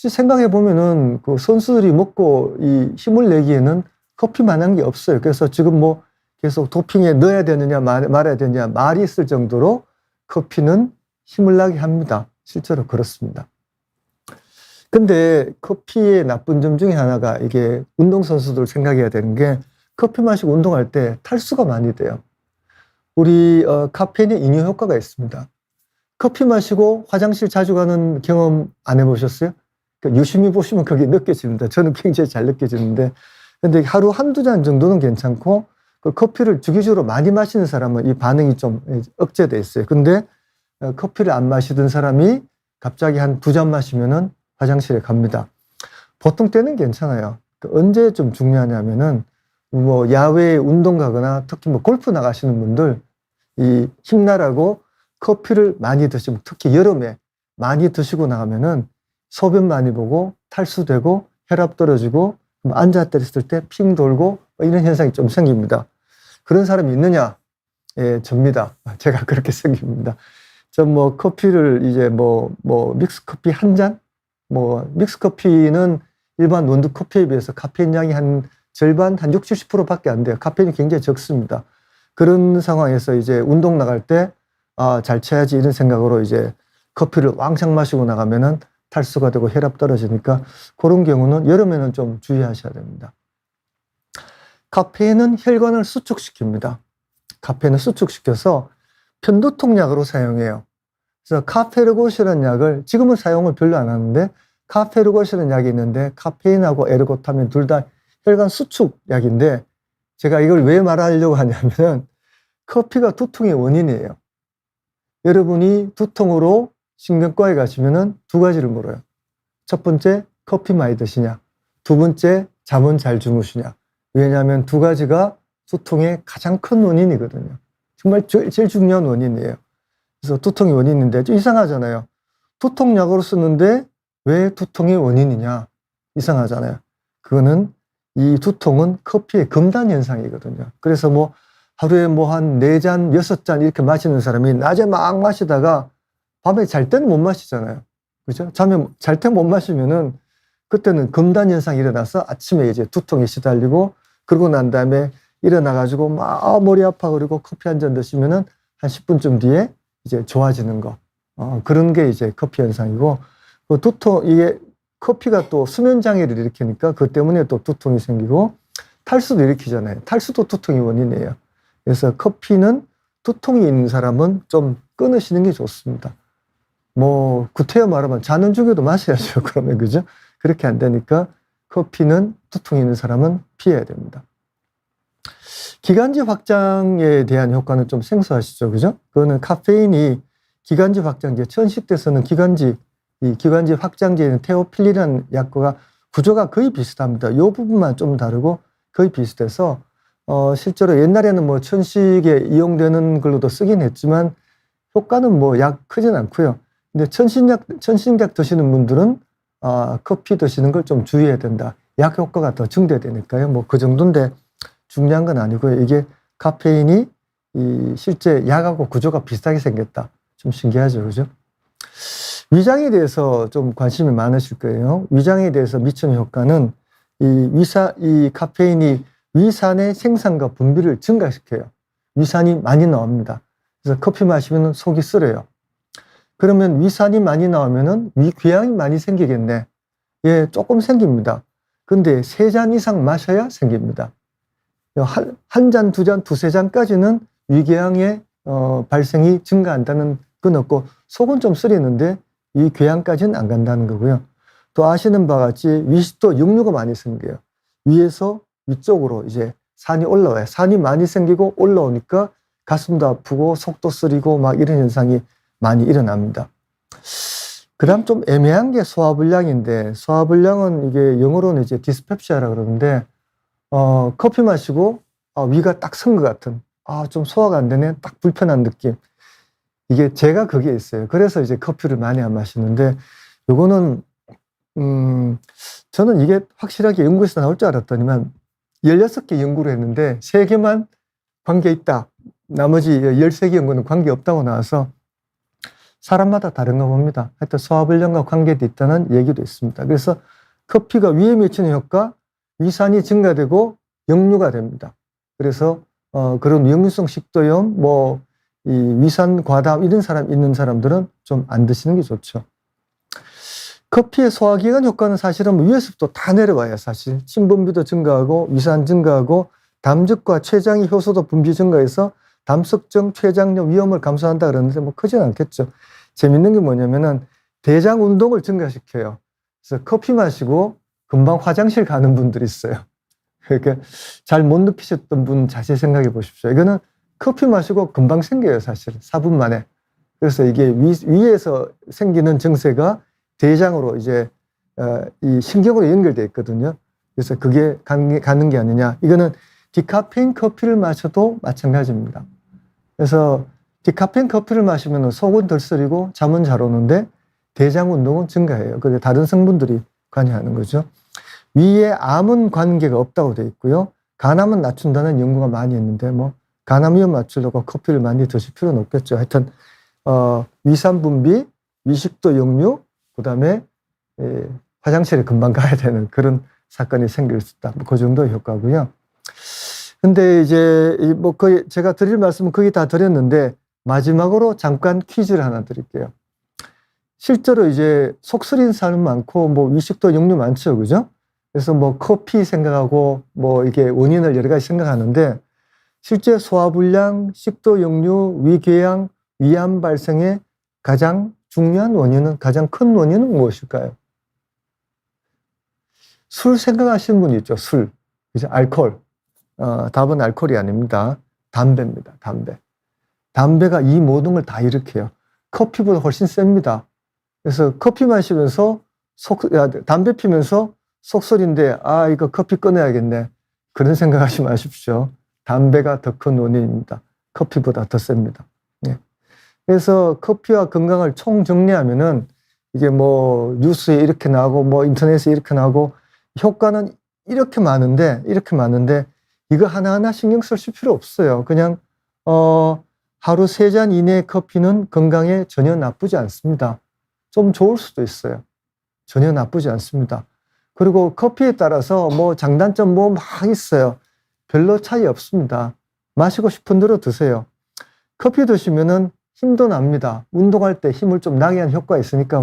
생각해 보면은 그 선수들이 먹고 이 힘을 내기에는 커피만한 게 없어요. 그래서 지금 뭐 계속 도핑에 넣어야 되느냐 말아야 되느냐 말이 있을 정도로 커피는 힘을 나게 합니다. 실제로 그렇습니다. 근데 커피의 나쁜 점 중에 하나가 이게 운동선수들 생각해야 되는 게 커피 마시고 운동할 때 탈수가 많이 돼요. 우리 카페인의 이뇨 효과가 있습니다. 커피 마시고 화장실 자주 가는 경험 안 해보셨어요? 그러니까 유심히 보시면 그게 느껴집니다. 저는 굉장히 잘 느껴지는데 근데 하루 한두 잔 정도는 괜찮고 그 커피를 주기적으로 많이 마시는 사람은 이 반응이 좀 억제돼 있어요. 근데 커피를 안 마시던 사람이 갑자기 한 두 잔 마시면은 화장실에 갑니다. 보통 때는 괜찮아요. 언제 좀 중요하냐면은 뭐 야외에 운동 가거나 특히 뭐 골프 나가시는 분들 이 힘나라고 커피를 많이 드시면 특히 여름에 많이 드시고 나가면은 소변 많이 보고 탈수되고 혈압 떨어지고 앉았다 있을 때 핑 돌고 이런 현상이 좀 생깁니다. 그런 사람이 있느냐? 예, 접니다. 제가 그렇게 생깁니다. 전 뭐 커피를 이제 뭐 믹스 커피 한 잔? 뭐 믹스 커피는 일반 원두 커피에 비해서 카페인 양이 한 절반, 한 60, 70%밖에 안 돼요. 카페인이 굉장히 적습니다. 그런 상황에서 이제 운동 나갈 때 잘 쳐야지 이런 생각으로 이제 커피를 왕창 마시고 나가면은 탈수가 되고 혈압 떨어지니까 그런 경우는 여름에는 좀 주의하셔야 됩니다. 카페인은 혈관을 수축시킵니다. 카페인을 수축시켜서 편두통약으로 사용해요. 그래서 카페르고시라는 약을 지금은 사용을 별로 안 하는데 카페르고시라는 약이 있는데 카페인하고 에르고타민 둘 다 혈관 수축 약인데 제가 이걸 왜 말하려고 하냐면 커피가 두통의 원인이에요. 여러분이 두통으로 신경과에 가시면은 두 가지를 물어요. 첫 번째, 커피 많이 드시냐? 두 번째, 잠은 잘 주무시냐? 왜냐하면 두 가지가 두통의 가장 큰 원인이거든요. 정말 제일 중요한 원인이에요. 그래서 두통의 원인인데 좀 이상하잖아요. 두통약으로 쓰는데 왜 두통의 원인이냐? 이상하잖아요. 그거는 이 두통은 커피의 금단 현상이거든요. 그래서 뭐 하루에 뭐 한 4잔, 6잔 이렇게 마시는 사람이 낮에 막 마시다가 밤에 잘 때는 못 마시잖아요. 그죠? 잠에 잘 때 못 마시면은 그때는 금단 현상이 일어나서 아침에 이제 두통에 시달리고 그러고 난 다음에 일어나가지고 막 머리 아파 그리고 커피 한 잔 드시면은 한 10분쯤 뒤에 이제 좋아지는 거. 그런 게 이제 커피 현상이고 그 두통, 이게 커피가 또 수면 장애를 일으키니까 그것 때문에 또 두통이 생기고 탈수도 일으키잖아요. 탈수도 두통의 원인이에요. 그래서 커피는 두통이 있는 사람은 좀 끊으시는 게 좋습니다. 뭐 구태여 말하면 자는 중에도 마셔야죠. 그러면 그죠? 그렇게 안 되니까 커피는 두통이 있는 사람은 피해야 됩니다. 기관지 확장에 대한 효과는 좀 생소하시죠, 그죠? 그거는 카페인이 기관지 확장제, 천식대에서는 이 기관지 확장제는 테오필리라는 약과 구조가 거의 비슷합니다. 이 부분만 좀 다르고 거의 비슷해서 실제로 옛날에는 뭐 천식에 이용되는 걸로도 쓰긴 했지만 효과는 뭐 약 크진 않고요. 근데 천식약 드시는 분들은 커피 드시는 걸 좀 주의해야 된다. 약 효과가 더 증대되니까요. 뭐 그 정도인데 중요한 건 아니고요. 이게 카페인이 이 실제 약하고 구조가 비슷하게 생겼다. 좀 신기하죠, 그죠? 위장에 대해서 좀 관심이 많으실 거예요. 위장에 대해서 미치는 효과는 이 카페인이 위산의 생산과 분비를 증가시켜요. 위산이 많이 나옵니다. 그래서 커피 마시면 속이 쓰려요. 그러면 위산이 많이 나오면은 위궤양이 많이 생기겠네. 예, 조금 생깁니다. 근데 3잔 이상 마셔야 생깁니다. 한 잔, 두 잔, 두세 잔까지는 위궤양의 발생이 증가한다는 건 없고 속은 좀 쓰리는데 이 궤양까지는 안 간다는 거고요. 또 아시는 바와 같이 위식도 역류가 많이 생겨요. 위에서 위쪽으로 이제 산이 올라와요. 산이 많이 생기고 올라오니까 가슴도 아프고 속도 쓰리고 막 이런 현상이 많이 일어납니다. 그 다음 좀 애매한 게 소화불량인데 소화불량은 이게 영어로는 이제 디스펩시아라 그러는데 커피 마시고 위가 딱 선 것 같은 좀 소화가 안 되네 딱 불편한 느낌 이게 제가 그게 있어요. 그래서 이제 커피를 많이 안 마시는데 요거는 저는 이게 확실하게 연구에서 나올 줄 알았더니만 16개 연구를 했는데 3개만 관계 있다. 나머지 13개 연구는 관계 없다고 나와서 사람마다 다른가 봅니다. 하여튼 소화불량과 관계도 있다는 얘기도 있습니다. 그래서 커피가 위에 미치는 효과, 위산이 증가되고 역류가 됩니다. 그래서 그런 역류성 식도염, 이 위산 과다함 있는 사람들은 좀 안 드시는 게 좋죠. 커피의 소화기관 효과는 사실은 위에서부터 다 내려와요. 사실 침분비도 증가하고 위산 증가하고 담즙과 췌장의 효소도 분비 증가해서 담석증, 췌장염 위험을 감소한다 그러는데 크진 않겠죠. 재밌는 게 뭐냐면은 대장 운동을 증가시켜요. 그래서 커피 마시고 금방 화장실 가는 분들이 있어요. 그러니까 잘 못 느끼셨던 분 자세히 생각해 보십시오. 이거는 커피 마시고 금방 생겨요, 사실 4분 만에. 그래서 이게 위에서 생기는 증세가 대장으로 이제 이 신경으로 연결되어 있거든요. 그래서 그게 가는 게 아니냐. 이거는 디카페인 커피를 마셔도 마찬가지입니다. 그래서 디카페인 커피를 마시면 속은 덜 쓰리고 잠은 잘 오는데 대장 운동은 증가해요. 그게 다른 성분들이 관여하는 거죠. 위에 암은 관계가 없다고 되어 있고요. 간암은 낮춘다는 연구가 많이 있는데 간암 위험 낮추려고 커피를 많이 드실 필요는 없겠죠. 하여튼 위산 분비, 위식도 역류, 그다음에 화장실에 금방 가야 되는 그런 사건이 생길 수 있다. 그 정도의 효과고요. 근데 이제 거의 제가 드릴 말씀은 거의 다 드렸는데 마지막으로 잠깐 퀴즈를 하나 드릴게요. 실제로 이제 속 쓰린 사람 많고 위식도 역류 많죠, 그죠? 그래서 커피 생각하고 이게 원인을 여러 가지 생각하는데 실제 소화불량, 식도 역류, 위궤양, 위암 발생의 가장 중요한 원인은, 가장 큰 원인은 무엇일까요? 술 생각하시는 분이 있죠, 술. 그죠? 알코올. 답은 알코올이 아닙니다. 담배입니다, 담배. 담배가 이 모든 걸 다 일으켜요. 커피보다 훨씬 셉니다. 그래서 커피 마시면서 담배 피면서 속설인데, 이거 커피 끊어야겠네. 그런 생각하지 마십시오. 담배가 더 큰 원인입니다. 커피보다 더 셉니다. 예. 그래서 커피와 건강을 총정리하면은 이게 뉴스에 이렇게 나오고 인터넷에 이렇게 나오고 효과는 이렇게 많은데 이거 하나하나 신경 쓰실 필요 없어요. 그냥 하루 3잔 이내의 커피는 건강에 전혀 나쁘지 않습니다. 좀 좋을 수도 있어요. 전혀 나쁘지 않습니다. 그리고 커피에 따라서 장단점 막 있어요. 별로 차이 없습니다. 마시고 싶은 대로 드세요. 커피 드시면은 힘도 납니다. 운동할 때 힘을 좀 나게 하는 효과가 있으니까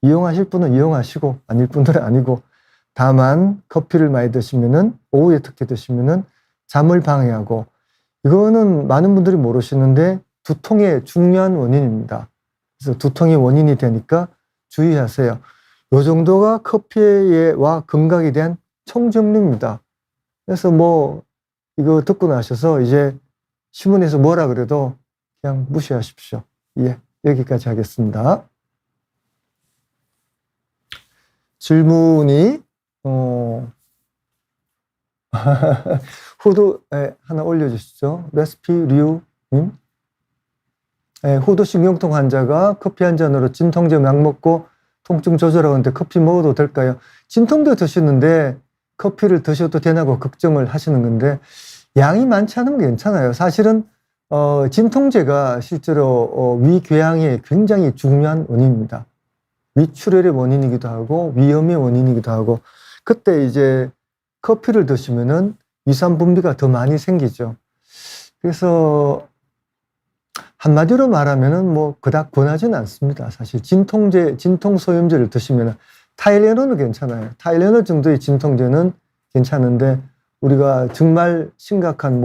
이용하실 분은 이용하시고 아닐 분들은 아니고, 다만 커피를 많이 드시면은, 오후에 특히 드시면은 잠을 방해하고, 이거는 많은 분들이 모르시는데 두통의 중요한 원인입니다. 그래서 두통의 원인이 되니까 주의하세요. 이 정도가 커피와 건강에 대한 총정리입니다. 그래서 이거 듣고 나셔서 이제 신문에서 뭐라 그래도 그냥 무시하십시오. 예, 여기까지 하겠습니다. 질문이 후드에 하나 올려주시죠. 레시피류님. 후두신경통 환자가 커피 한 잔으로 진통제 약 먹고 통증 조절하는데 커피 먹어도 될까요? 진통제 드시는데 커피를 드셔도 되나고 걱정을 하시는 건데, 양이 많지 않으면 괜찮아요. 사실은 진통제가 실제로 위궤양의 굉장히 중요한 원인입니다. 위출혈의 원인이기도 하고 위염의 원인이기도 하고, 그때 이제 커피를 드시면은 위산 분비가 더 많이 생기죠. 그래서 한마디로 말하면은 그닥 권하지는 않습니다. 사실 진통 소염제를 드시면은 타이레놀은 괜찮아요. 타이레놀 정도의 진통제는 괜찮은데, 우리가 정말 심각한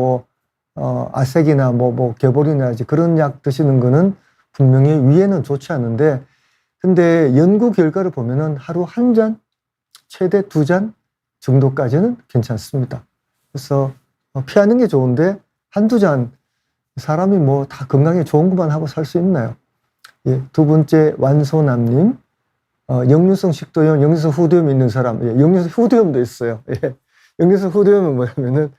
아색이나 개보리나 그런 약 드시는 거는 분명히 위에는 좋지 않은데, 근데 연구 결과를 보면은 하루 1잔, 최대 2잔 정도까지는 괜찮습니다. 그래서 피하는 게 좋은데 한두 잔 사람이 다 건강에 좋은 것만 하고 살 수 있나요? 예, 두 번째 완소남님, 역류성 식도염, 역류성 후두염이 있는 사람, 역류성 후두염도 있어요. 예, 역류성 후두염은 뭐냐면은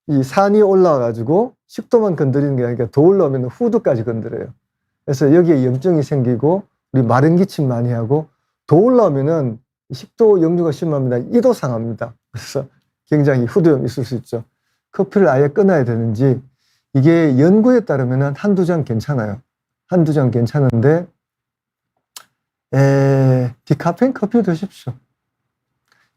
이 산이 올라와가지고 식도만 건드리는 게 아니라 더 올라오면 후두까지 건드려요. 그래서 여기에 염증이 생기고 우리 마른 기침 많이 하고, 더 올라오면은 식도 역류가 심합니다. 이도 상합니다. 그래서 굉장히 후두염이 있을 수 있죠. 커피를 아예 끊어야 되는지, 이게 연구에 따르면 한두 잔 괜찮아요. 한두 잔 괜찮은데, 디카페인 커피 드십시오.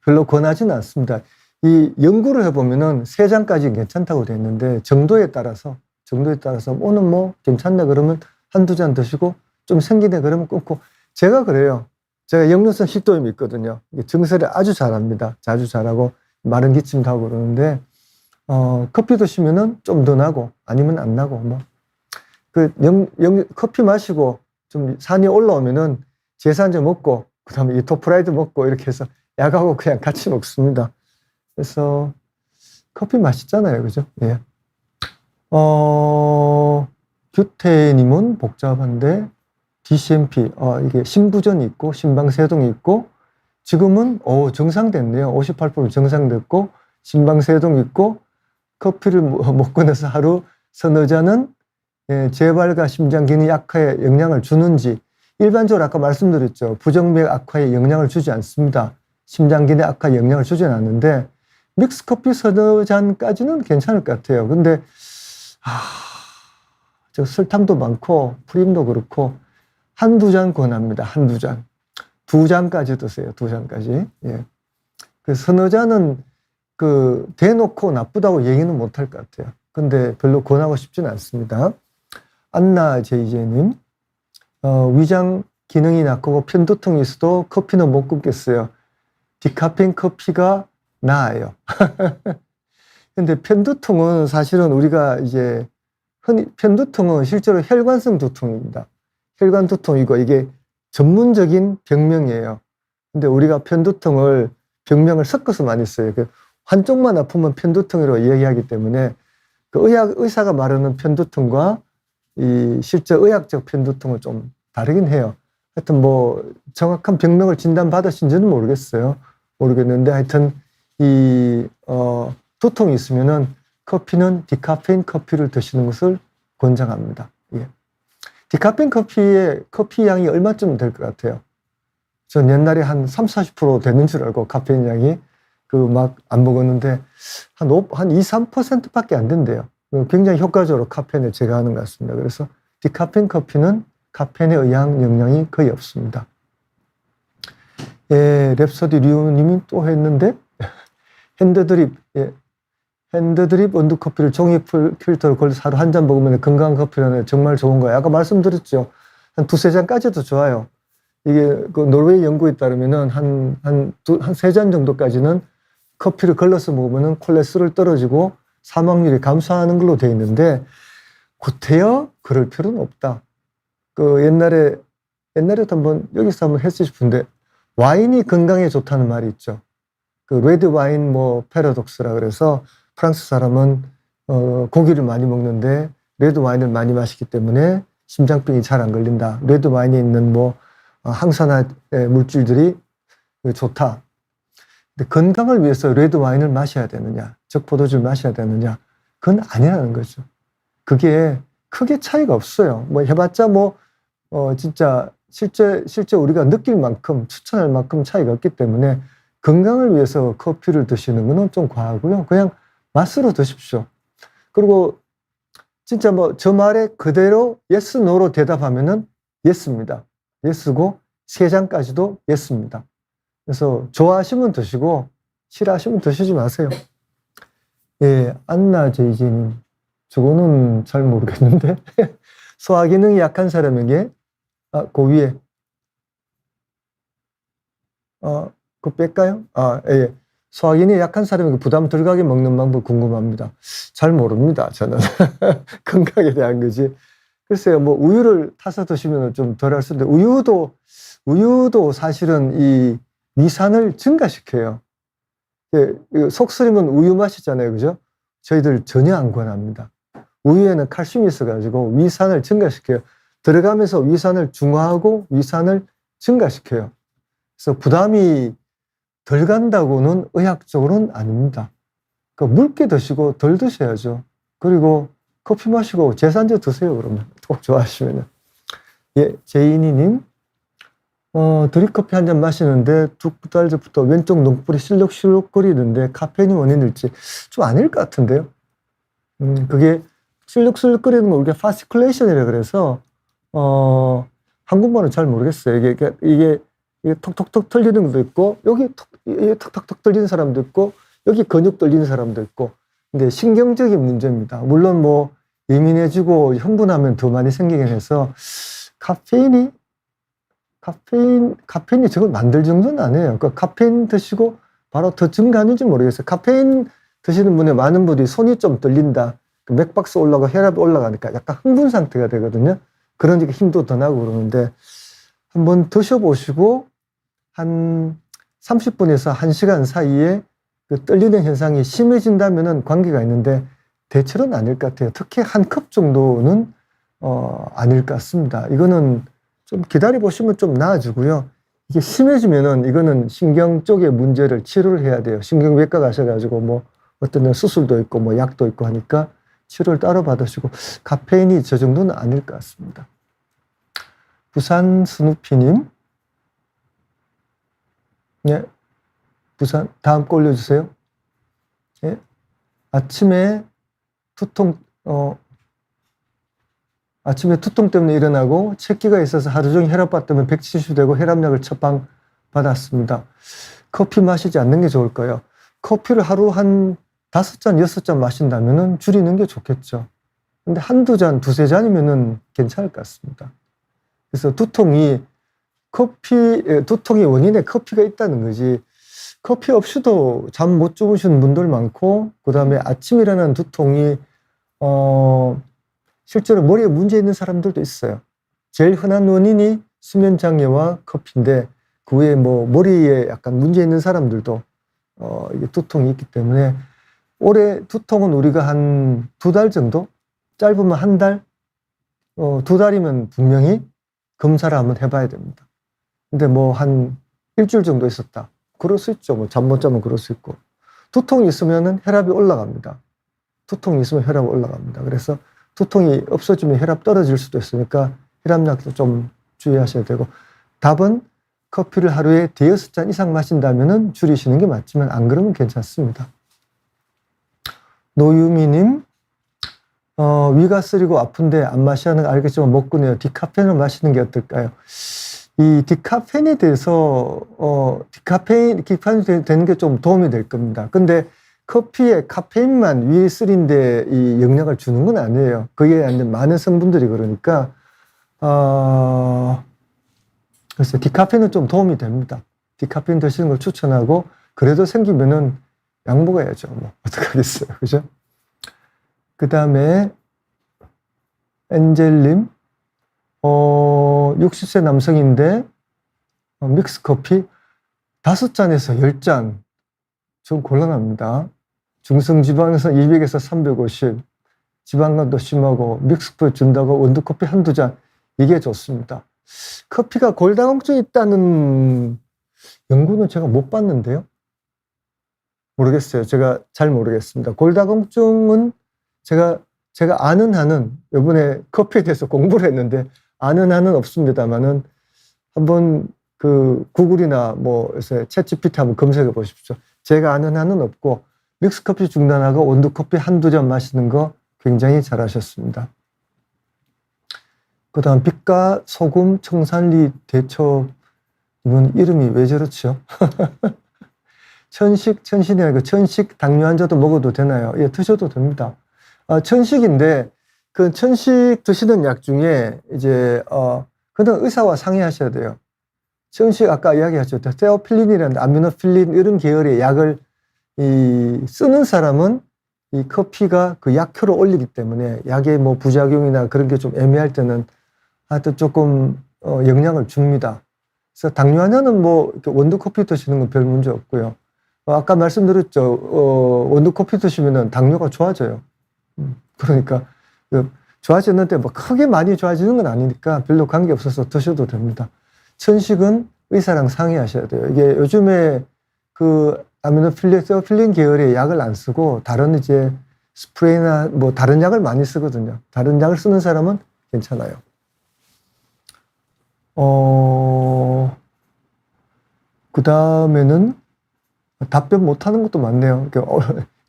별로 권하지는 않습니다. 이 연구를 해보면은 3잔까지 괜찮다고 돼 있는데, 정도에 따라서, 오늘 뭐 괜찮네 그러면 한두 잔 드시고, 좀 생기네 그러면 끊고. 제가 그래요. 제가 역류성 식도염이 있거든요. 증세를 아주 잘합니다. 자주 잘하고, 마른 기침도 하고 그러는데, 커피 드시면은 좀 더 나고, 아니면 안 나고, 뭐. 커피 마시고 좀 산이 올라오면은 제산제 먹고, 그 다음에 이토프라이드 먹고, 이렇게 해서 약하고 그냥 같이 먹습니다. 그래서 커피 맛있잖아요. 그죠? 예. 규태님은 복잡한데, DCMP, 이게 심부전이 있고, 심방세동이 있고, 지금은, 정상됐네요. 58% 정상됐고, 심방세동이 있고, 커피를 먹고 나서 하루 서너 잔은 재발과 심장 기능 약화에 영향을 주는지, 일반적으로 아까 말씀드렸죠. 부정맥 악화에 영향을 주지 않습니다. 심장 기능 악화에 영향을 주지는 않는데, 믹스커피 서너 잔까지는 괜찮을 것 같아요. 근데, 저 설탕도 많고, 프림도 그렇고, 한두 잔 권합니다. 한두 잔. 2잔까지 드세요. 2잔까지. 예. 그 서너 잔은 대놓고 나쁘다고 얘기는 못할 것 같아요. 근데 별로 권하고 싶지는 않습니다. 안나 제이제님, 위장 기능이 약하고 편두통이 있어도 커피는 못 끊겠어요. 디카페인 커피가 나아요. 근데 편두통은 사실은 우리가 이제 흔히 편두통은 실제로 혈관성 두통입니다. 혈관 두통이고 이게 전문적인 병명이에요. 근데 우리가 편두통을 병명을 섞어서 많이 써요. 한쪽만 아프면 편두통이라고 이야기하기 때문에 의사가 말하는 편두통과 이 실제 의학적 편두통은 좀 다르긴 해요. 하여튼 뭐 정확한 병명을 진단받으신지는 모르겠는데 하여튼 두통이 있으면은 커피는 디카페인 커피를 드시는 것을 권장합니다. 예. 디카페인 커피의 커피 양이 얼마쯤 될 것 같아요? 전 옛날에 한 30-40% 되는 줄 알고 카페인 양이 막 안 먹었는데 한 2-3%밖에 안 된대요. 굉장히 효과적으로 카페인을 제거하는 것 같습니다. 그래서 디카페인 커피는 카페인에 의한 영향이 거의 없습니다. 예, 랩서디 류님이 또 했는데 핸드드립 원두커피를 종이 필터로 걸려서 하루 한 잔 먹으면 건강한 커피라는 정말 좋은 거예요. 아까 말씀드렸죠. 한 2-3잔까지도 좋아요. 이게 노르웨이 연구에 따르면은 한 3잔 정도까지는 커피를 걸러서 먹으면은 콜레스테롤 떨어지고 사망률이 감소하는 걸로 되어 있는데, 구태여 그럴 필요는 없다. 옛날에도 여기서 한번 했을 싶은데, 와인이 건강에 좋다는 말이 있죠. 레드 와인 패러독스라 그래서 프랑스 사람은 고기를 많이 먹는데 레드 와인을 많이 마시기 때문에 심장병이 잘 안 걸린다. 레드 와인에 있는 항산화 물질들이 좋다. 근데 건강을 위해서 레드 와인을 마셔야 되느냐, 적포도주를 마셔야 되느냐, 그건 아니라는 거죠. 그게 크게 차이가 없어요. 해봤자 진짜 실제 우리가 느낄 만큼, 추천할 만큼 차이가 없기 때문에 건강을 위해서 커피를 드시는 거는 좀 과하고요. 그냥 맛으로 드십시오. 그리고 진짜 저 말에 그대로 yes, no로 대답하면은 yes입니다. yes고 3잔까지도 yes입니다. 그래서 좋아하시면 드시고 싫어하시면 드시지 마세요. 예, 안나 제이지님, 저거는 잘 모르겠는데 소화 기능이 약한 사람에게 그 위에 그거 뺄까요? 예. 소화 기능이 약한 사람에게 부담 덜 가게 먹는 방법 궁금합니다. 잘 모릅니다, 저는. 건강에 대한 거지. 글쎄요, 우유를 타서 드시면 좀 덜 할 수 있는데, 우유도 사실은 이 위산을 증가시켜요. 속쓰리면 우유 마시잖아요, 그죠? 저희들 전혀 안 권합니다. 우유에는 칼슘이 있어가지고 위산을 증가시켜요. 들어가면서 위산을 중화하고 위산을 증가시켜요. 그래서 부담이 덜 간다고는 의학적으로는 아닙니다. 묽게 드시고 덜 드셔야죠. 그리고 커피 마시고 제산제 드세요, 그러면. 꼭 좋아하시면은. 예, 제이니님, 드립커피 한 잔 마시는데 2달 전부터 왼쪽 눈꺼풀이 실룩실룩거리는데 카페인이 원인일지 좀 아닐 것 같은데요. 그게 실룩실룩거리는 거 우리가 파시큘레이션이라 그래서 한국말은 잘 모르겠어요. 이게 톡톡톡 털리는 것도 있고 여기 톡톡톡 털리는 사람도 있고 여기 근육 떨리는 사람도 있고 근데 신경적인 문제입니다. 물론 뭐 예민해지고 흥분하면 더 많이 생기긴 해서 카페인이 저걸 만들 정도는 아니에요. 그러니까 카페인 드시고 바로 더 증가하는지 모르겠어요. 카페인 드시는 분의 많은 분이 손이 좀 떨린다. 맥박스 올라가고 혈압이 올라가니까 약간 흥분 상태가 되거든요. 그러니까 힘도 더 나고 그러는데 한번 드셔보시고 한 30분에서 1시간 사이에 그 떨리는 현상이 심해진다면은 관계가 있는데 대체로는 아닐 것 같아요. 특히 한 컵 정도는 아닐 것 같습니다. 이거는 좀 기다려 보시면 좀 나아지고요. 이게 심해지면은 이거는 신경 쪽의 문제를 치료를 해야 돼요. 신경외과 가셔가지고 뭐 어떤 수술도 있고 뭐 약도 있고 하니까 치료를 따로 받으시고 카페인이 저 정도는 아닐 것 같습니다. 부산 스누피님, 네, 부산 다음 거 올려주세요. 네, 아침에 두통 때문에 일어나고 체기가 있어서 하루 종일 혈압 때문에 170 되고 혈압약을 처방 받았습니다. 커피 마시지 않는 게 좋을까요? 커피를 하루 한 5잔, 6잔 마신다면은 줄이는 게 좋겠죠. 근데 한두 잔, 두세 잔이면은 괜찮을 것 같습니다. 그래서 두통이 원인에 커피가 있다는 거지. 커피 없이도 잠 못 주무시는 분들 많고, 그 다음에 아침 일어나는 두통이, 실제로 머리에 문제 있는 사람들도 있어요. 제일 흔한 원인이 수면장애와 커피인데, 그 외에 뭐 머리에 약간 문제 있는 사람들도, 이게 두통이 있기 때문에, 올해 두통은 우리가 한 2달 정도? 짧으면 한 달? 2달이면 분명히 검사를 한번 해봐야 됩니다. 근데 뭐 한 일주일 정도 있었다. 그럴 수 있죠. 뭐 잠 못 자면 그럴 수 있고. 두통이 있으면은 혈압이 올라갑니다. 두통이 있으면 혈압이 올라갑니다. 그래서 두통이 없어지면 혈압 떨어질 수도 있으니까 혈압약도 좀 주의하셔야 되고, 답은 커피를 하루에 5-6잔 이상 마신다면은 줄이시는 게 맞지만 안 그러면 괜찮습니다. 노유미님, 위가 쓰리고 아픈데 안 마시는 거 알겠지만 먹고네요. 디카페인을 마시는 게 어떨까요? 이 디카페인에 대해서 디카페인 되는 게 좀 도움이 될 겁니다. 근데 커피에 카페인만 위에3인데 이 영향을 주는 건 아니에요. 거기에 있는 많은 성분들이 그러니까 그래서 디카페인은 좀 도움이 됩니다. 디카페인 드시는 걸 추천하고 그래도 생기면은 약 먹어야죠. 뭐 어떡하겠어요, 그죠? 그 다음에 엔젤님, 60세 남성인데 믹스커피 5잔에서 10잔 좀 곤란합니다. 중성지방에서 200에서 350, 지방간도 심하고 믹스커피 준다고 원두커피 한두 잔, 이게 좋습니다. 커피가 골다공증이 있다는 연구는 제가 못 봤는데요. 모르겠어요. 제가 잘 모르겠습니다. 골다공증은 제가 아는 한은 이번에 커피에 대해서 공부를 했는데 아는 한은 없습니다만은 한번 그 구글이나 뭐 요새 챗GPT 한번 검색해 보십시오. 제가 아는 한은 없고 믹스커피 중단하고 원두커피 한두 잔 마시는 거 굉장히 잘하셨습니다. 그 다음 빛과 소금 청산리 대첩, 이분 이름이 왜 저렇죠? 천식이 아니고 천식 당뇨 환자도 먹어도 되나요? 예, 드셔도 됩니다. 천식인데 그 천식 드시는 약 중에 이제 그건 의사와 상의하셔야 돼요. 천식 아까 이야기하셨죠. 테오필린이라는 아미노필린 이런 계열의 약을 쓰는 사람은 이 커피가 그 약효를 올리기 때문에 약의 뭐 부작용이나 그런 게 좀 애매할 때는 하여튼 조금 영향을 줍니다. 그래서 당뇨 환자는 뭐 원두 커피 드시는 건 별 문제 없고요. 아까 말씀드렸죠. 원두 커피 드시면은 당뇨가 좋아져요. 그러니까 좋아지는데 뭐 크게 많이 좋아지는 건 아니니까 별로 관계 없어서 드셔도 됩니다. 천식은 의사랑 상의하셔야 돼요. 이게 요즘에 그 아미노필린 계열의 약을 안 쓰고 다른 이제 스프레이나 뭐 다른 약을 많이 쓰거든요. 다른 약을 쓰는 사람은 괜찮아요. 그 다음에는 답변 못하는 것도 많네요.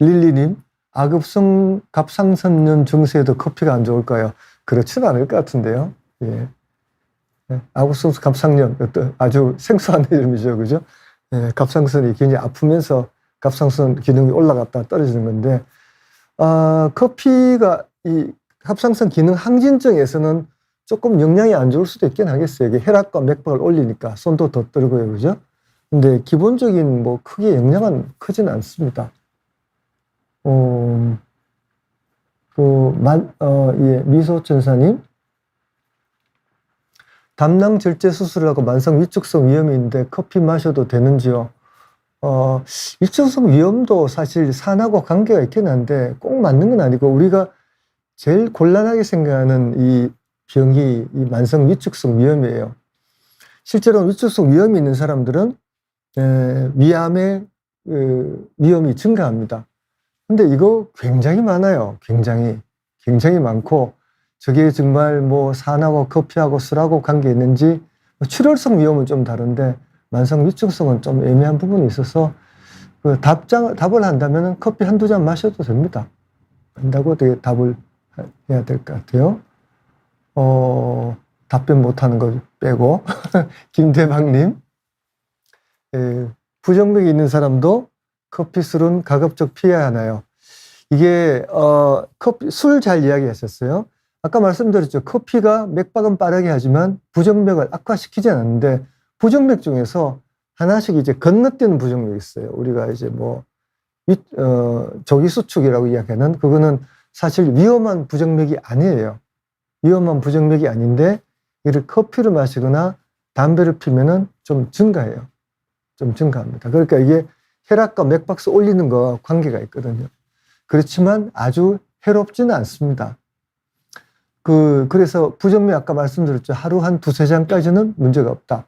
릴리님, 아급성 갑상선염 증세에도 커피가 안 좋을까요? 그렇지는 않을 것 같은데요. 예. 아급성 갑상염, 아주 생소한 이름이죠, 그죠? 예, 갑상선이 굉장히 아프면서 갑상선 기능이 올라갔다 떨어지는 건데, 커피가 이 갑상선 기능 항진증에서는 조금 영향이 안 좋을 수도 있긴 하겠어요. 이게 혈압과 맥박을 올리니까 손도 더 떨고요, 그죠? 근데 기본적인 뭐 크게 영향은 크진 않습니다. 예, 미소천사님. 담낭 절제 수술을 하고 만성 위축성 위염이 있는데 커피 마셔도 되는지요? 위축성 위염도 사실 산하고 관계가 있긴 한데 꼭 맞는 건 아니고 우리가 제일 곤란하게 생각하는 이 병이 이 만성 위축성 위염이에요. 실제로 위축성 위염이 있는 사람들은 위암의 위험이 증가합니다. 근데 이거 굉장히 많아요. 굉장히 많고 저게 정말 뭐 산하고 커피하고 술하고 관계 있는지 출혈성 위험은 좀 다른데 만성 위축성은 좀 애매한 부분이 있어서 답을 한다면 커피 한두 잔 마셔도 됩니다. 한다고 되게 답을 해야 될 것 같아요. 답변 못하는 거 빼고 김대박님, 부정맥이 있는 사람도 커피, 술은 가급적 피해야 하나요? 이게 술 잘 이야기하셨어요. 아까 말씀드렸죠. 커피가 맥박은 빠르게 하지만 부정맥을 악화시키지 않는데 부정맥 중에서 하나씩 이제 건너뛰는 부정맥이 있어요. 우리가 이제 뭐 조기수축이라고 이야기하는 그거는 사실 위험한 부정맥이 아니에요. 위험한 부정맥이 아닌데 이를 커피를 마시거나 담배를 피면은 좀 증가해요. 좀 증가합니다. 그러니까 이게 혈압과 맥박수 올리는 거와 관계가 있거든요. 그렇지만 아주 해롭지는 않습니다. 그래서 부정맥 아까 말씀드렸죠. 하루 한 두세 잔까지는 문제가 없다.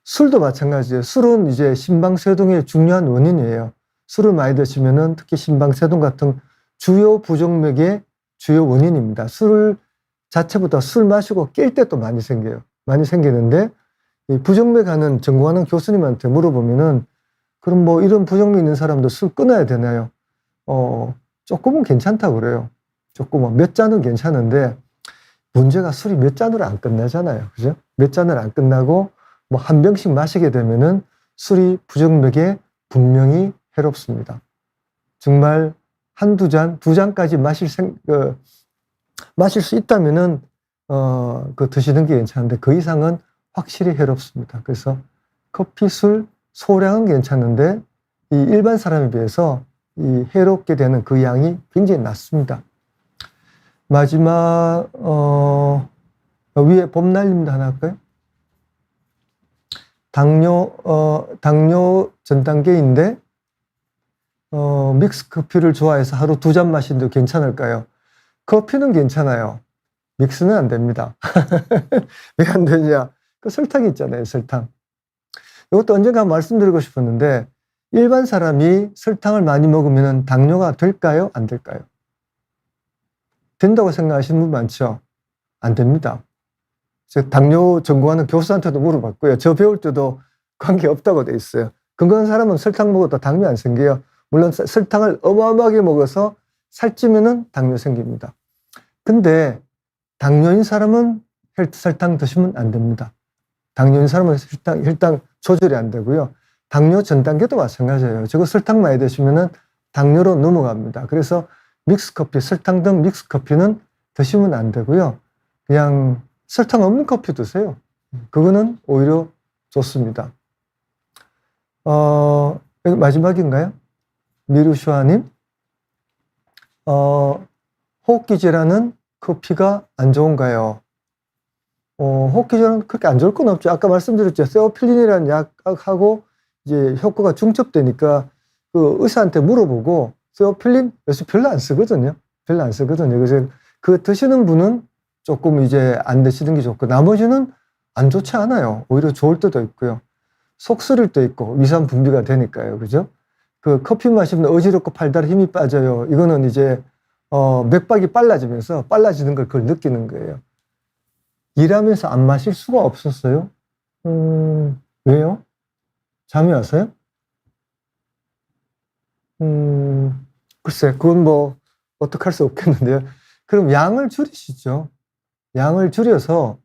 술도 마찬가지예요. 술은 이제 심방세동의 중요한 원인이에요. 술을 많이 드시면은 특히 심방세동 같은 주요 부정맥의 주요 원인입니다. 술 자체보다 술 마시고 깰 때도 많이 생겨요. 많이 생기는데 이 부정맥 하는 전공하는 교수님한테 물어보면은 그럼 뭐 이런 부정맥 있는 사람도 술 끊어야 되나요? 조금은 괜찮다고 그래요. 조금은 몇 잔은 괜찮은데 문제가 술이 몇 잔으로 안 끝나잖아요. 그죠? 몇 잔을 안 끝나고 뭐 한 병씩 마시게 되면은 술이 부정맥에 분명히 해롭습니다. 정말 한두 잔, 두 잔까지 마실 수 있다면은 드시는 게 괜찮은데 그 이상은 확실히 해롭습니다. 그래서 커피, 술 소량은 괜찮은데 이 일반 사람에 비해서 이 해롭게 되는 그 양이 굉장히 낮습니다. 마지막 위에 봄날님도 하나 할까요? 당뇨 전 단계인데 믹스 커피를 좋아해서 하루 두 잔 마신도 괜찮을까요? 커피는 괜찮아요. 믹스는 안 됩니다. 왜 안 되냐? 그 설탕이 있잖아요, 설탕. 이것도 언젠가 말씀드리고 싶었는데 일반 사람이 설탕을 많이 먹으면 당뇨가 될까요? 안 될까요? 된다고 생각하시는 분 많죠? 안 됩니다. 제가 당뇨 전공하는 교수한테도 물어봤고요. 저 배울 때도 관계없다고 돼 있어요. 건강한 사람은 설탕 먹어도 당뇨 안 생겨요. 물론 설탕을 어마어마하게 먹어서 살찌면은 당뇨 생깁니다. 근데 당뇨인 사람은 설탕 드시면 안 됩니다. 당뇨인 사람은 혈당 조절이 안 되고요. 당뇨 전 단계도 마찬가지예요. 저거 설탕 많이 드시면은 당뇨로 넘어갑니다. 그래서 믹스커피, 설탕 등 믹스커피는 드시면 안 되고요. 그냥 설탕 없는 커피 드세요. 그거는 오히려 좋습니다. 여기 마지막인가요? 미루슈아님. 호흡기 질환은 커피가 안 좋은가요? 호흡기 질환은 그렇게 안 좋을 건 없죠. 아까 말씀드렸죠. 세오필린이라는 약하고 이제 효과가 중첩되니까 그 의사한테 물어보고 세오필린 요새 별로 안 쓰거든요. 그래서 그 드시는 분은 조금 이제 안 드시는 게 좋고 나머지는 안 좋지 않아요. 오히려 좋을 때도 있고요. 속 쓰릴 때 있고 위산 분비가 되니까요. 그죠? 그 커피 마시면 어지럽고 팔다리 힘이 빠져요. 이거는 이제 맥박이 빨라지면서 빨라지는 걸 그걸 느끼는 거예요. 일하면서 안 마실 수가 없었어요. 왜요? 잠이 와서요? 글쎄, 그건 뭐, 어떡할 수 없겠는데요. 그럼 양을 줄이시죠. 양을 줄여서,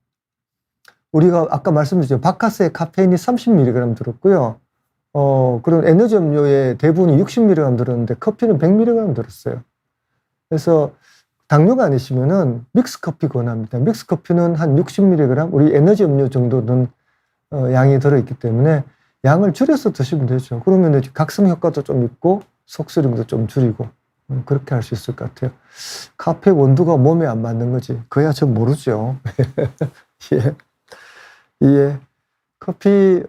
우리가 아까 말씀드렸죠. 바카스에 카페인이 30mg 들었고요. 그런 에너지 음료의 대부분이 60mg 들었는데, 커피는 100mg 들었어요. 그래서, 당뇨가 아니시면은 믹스 커피 권합니다. 믹스 커피는 한 60mg, 우리 에너지 음료 정도는 양이 들어있기 때문에 양을 줄여서 드시면 되죠. 그러면 각성 효과도 좀 있고 속쓰림도 좀 줄이고 그렇게 할 수 있을 것 같아요. 카페 원두가 몸에 안 맞는 거지. 그야 전 모르죠. 예. 예. 커피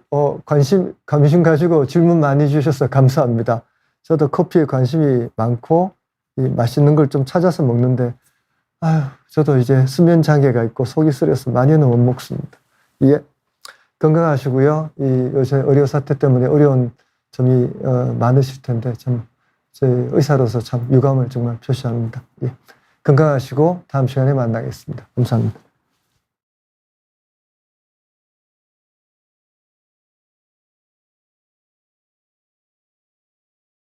관심 가지고 질문 많이 주셔서 감사합니다. 저도 커피에 관심이 많고 맛있는 걸 좀 찾아서 먹는데 저도 이제 수면 장애가 있고 속이 쓰려서 많이는 못 먹습니다. 예. 건강하시고요. 요새 의료 사태 때문에 어려운 점이 많으실 텐데 참 저희 의사로서 참 유감을 정말 표시합니다. 예. 건강하시고 다음 시간에 만나겠습니다. 감사합니다.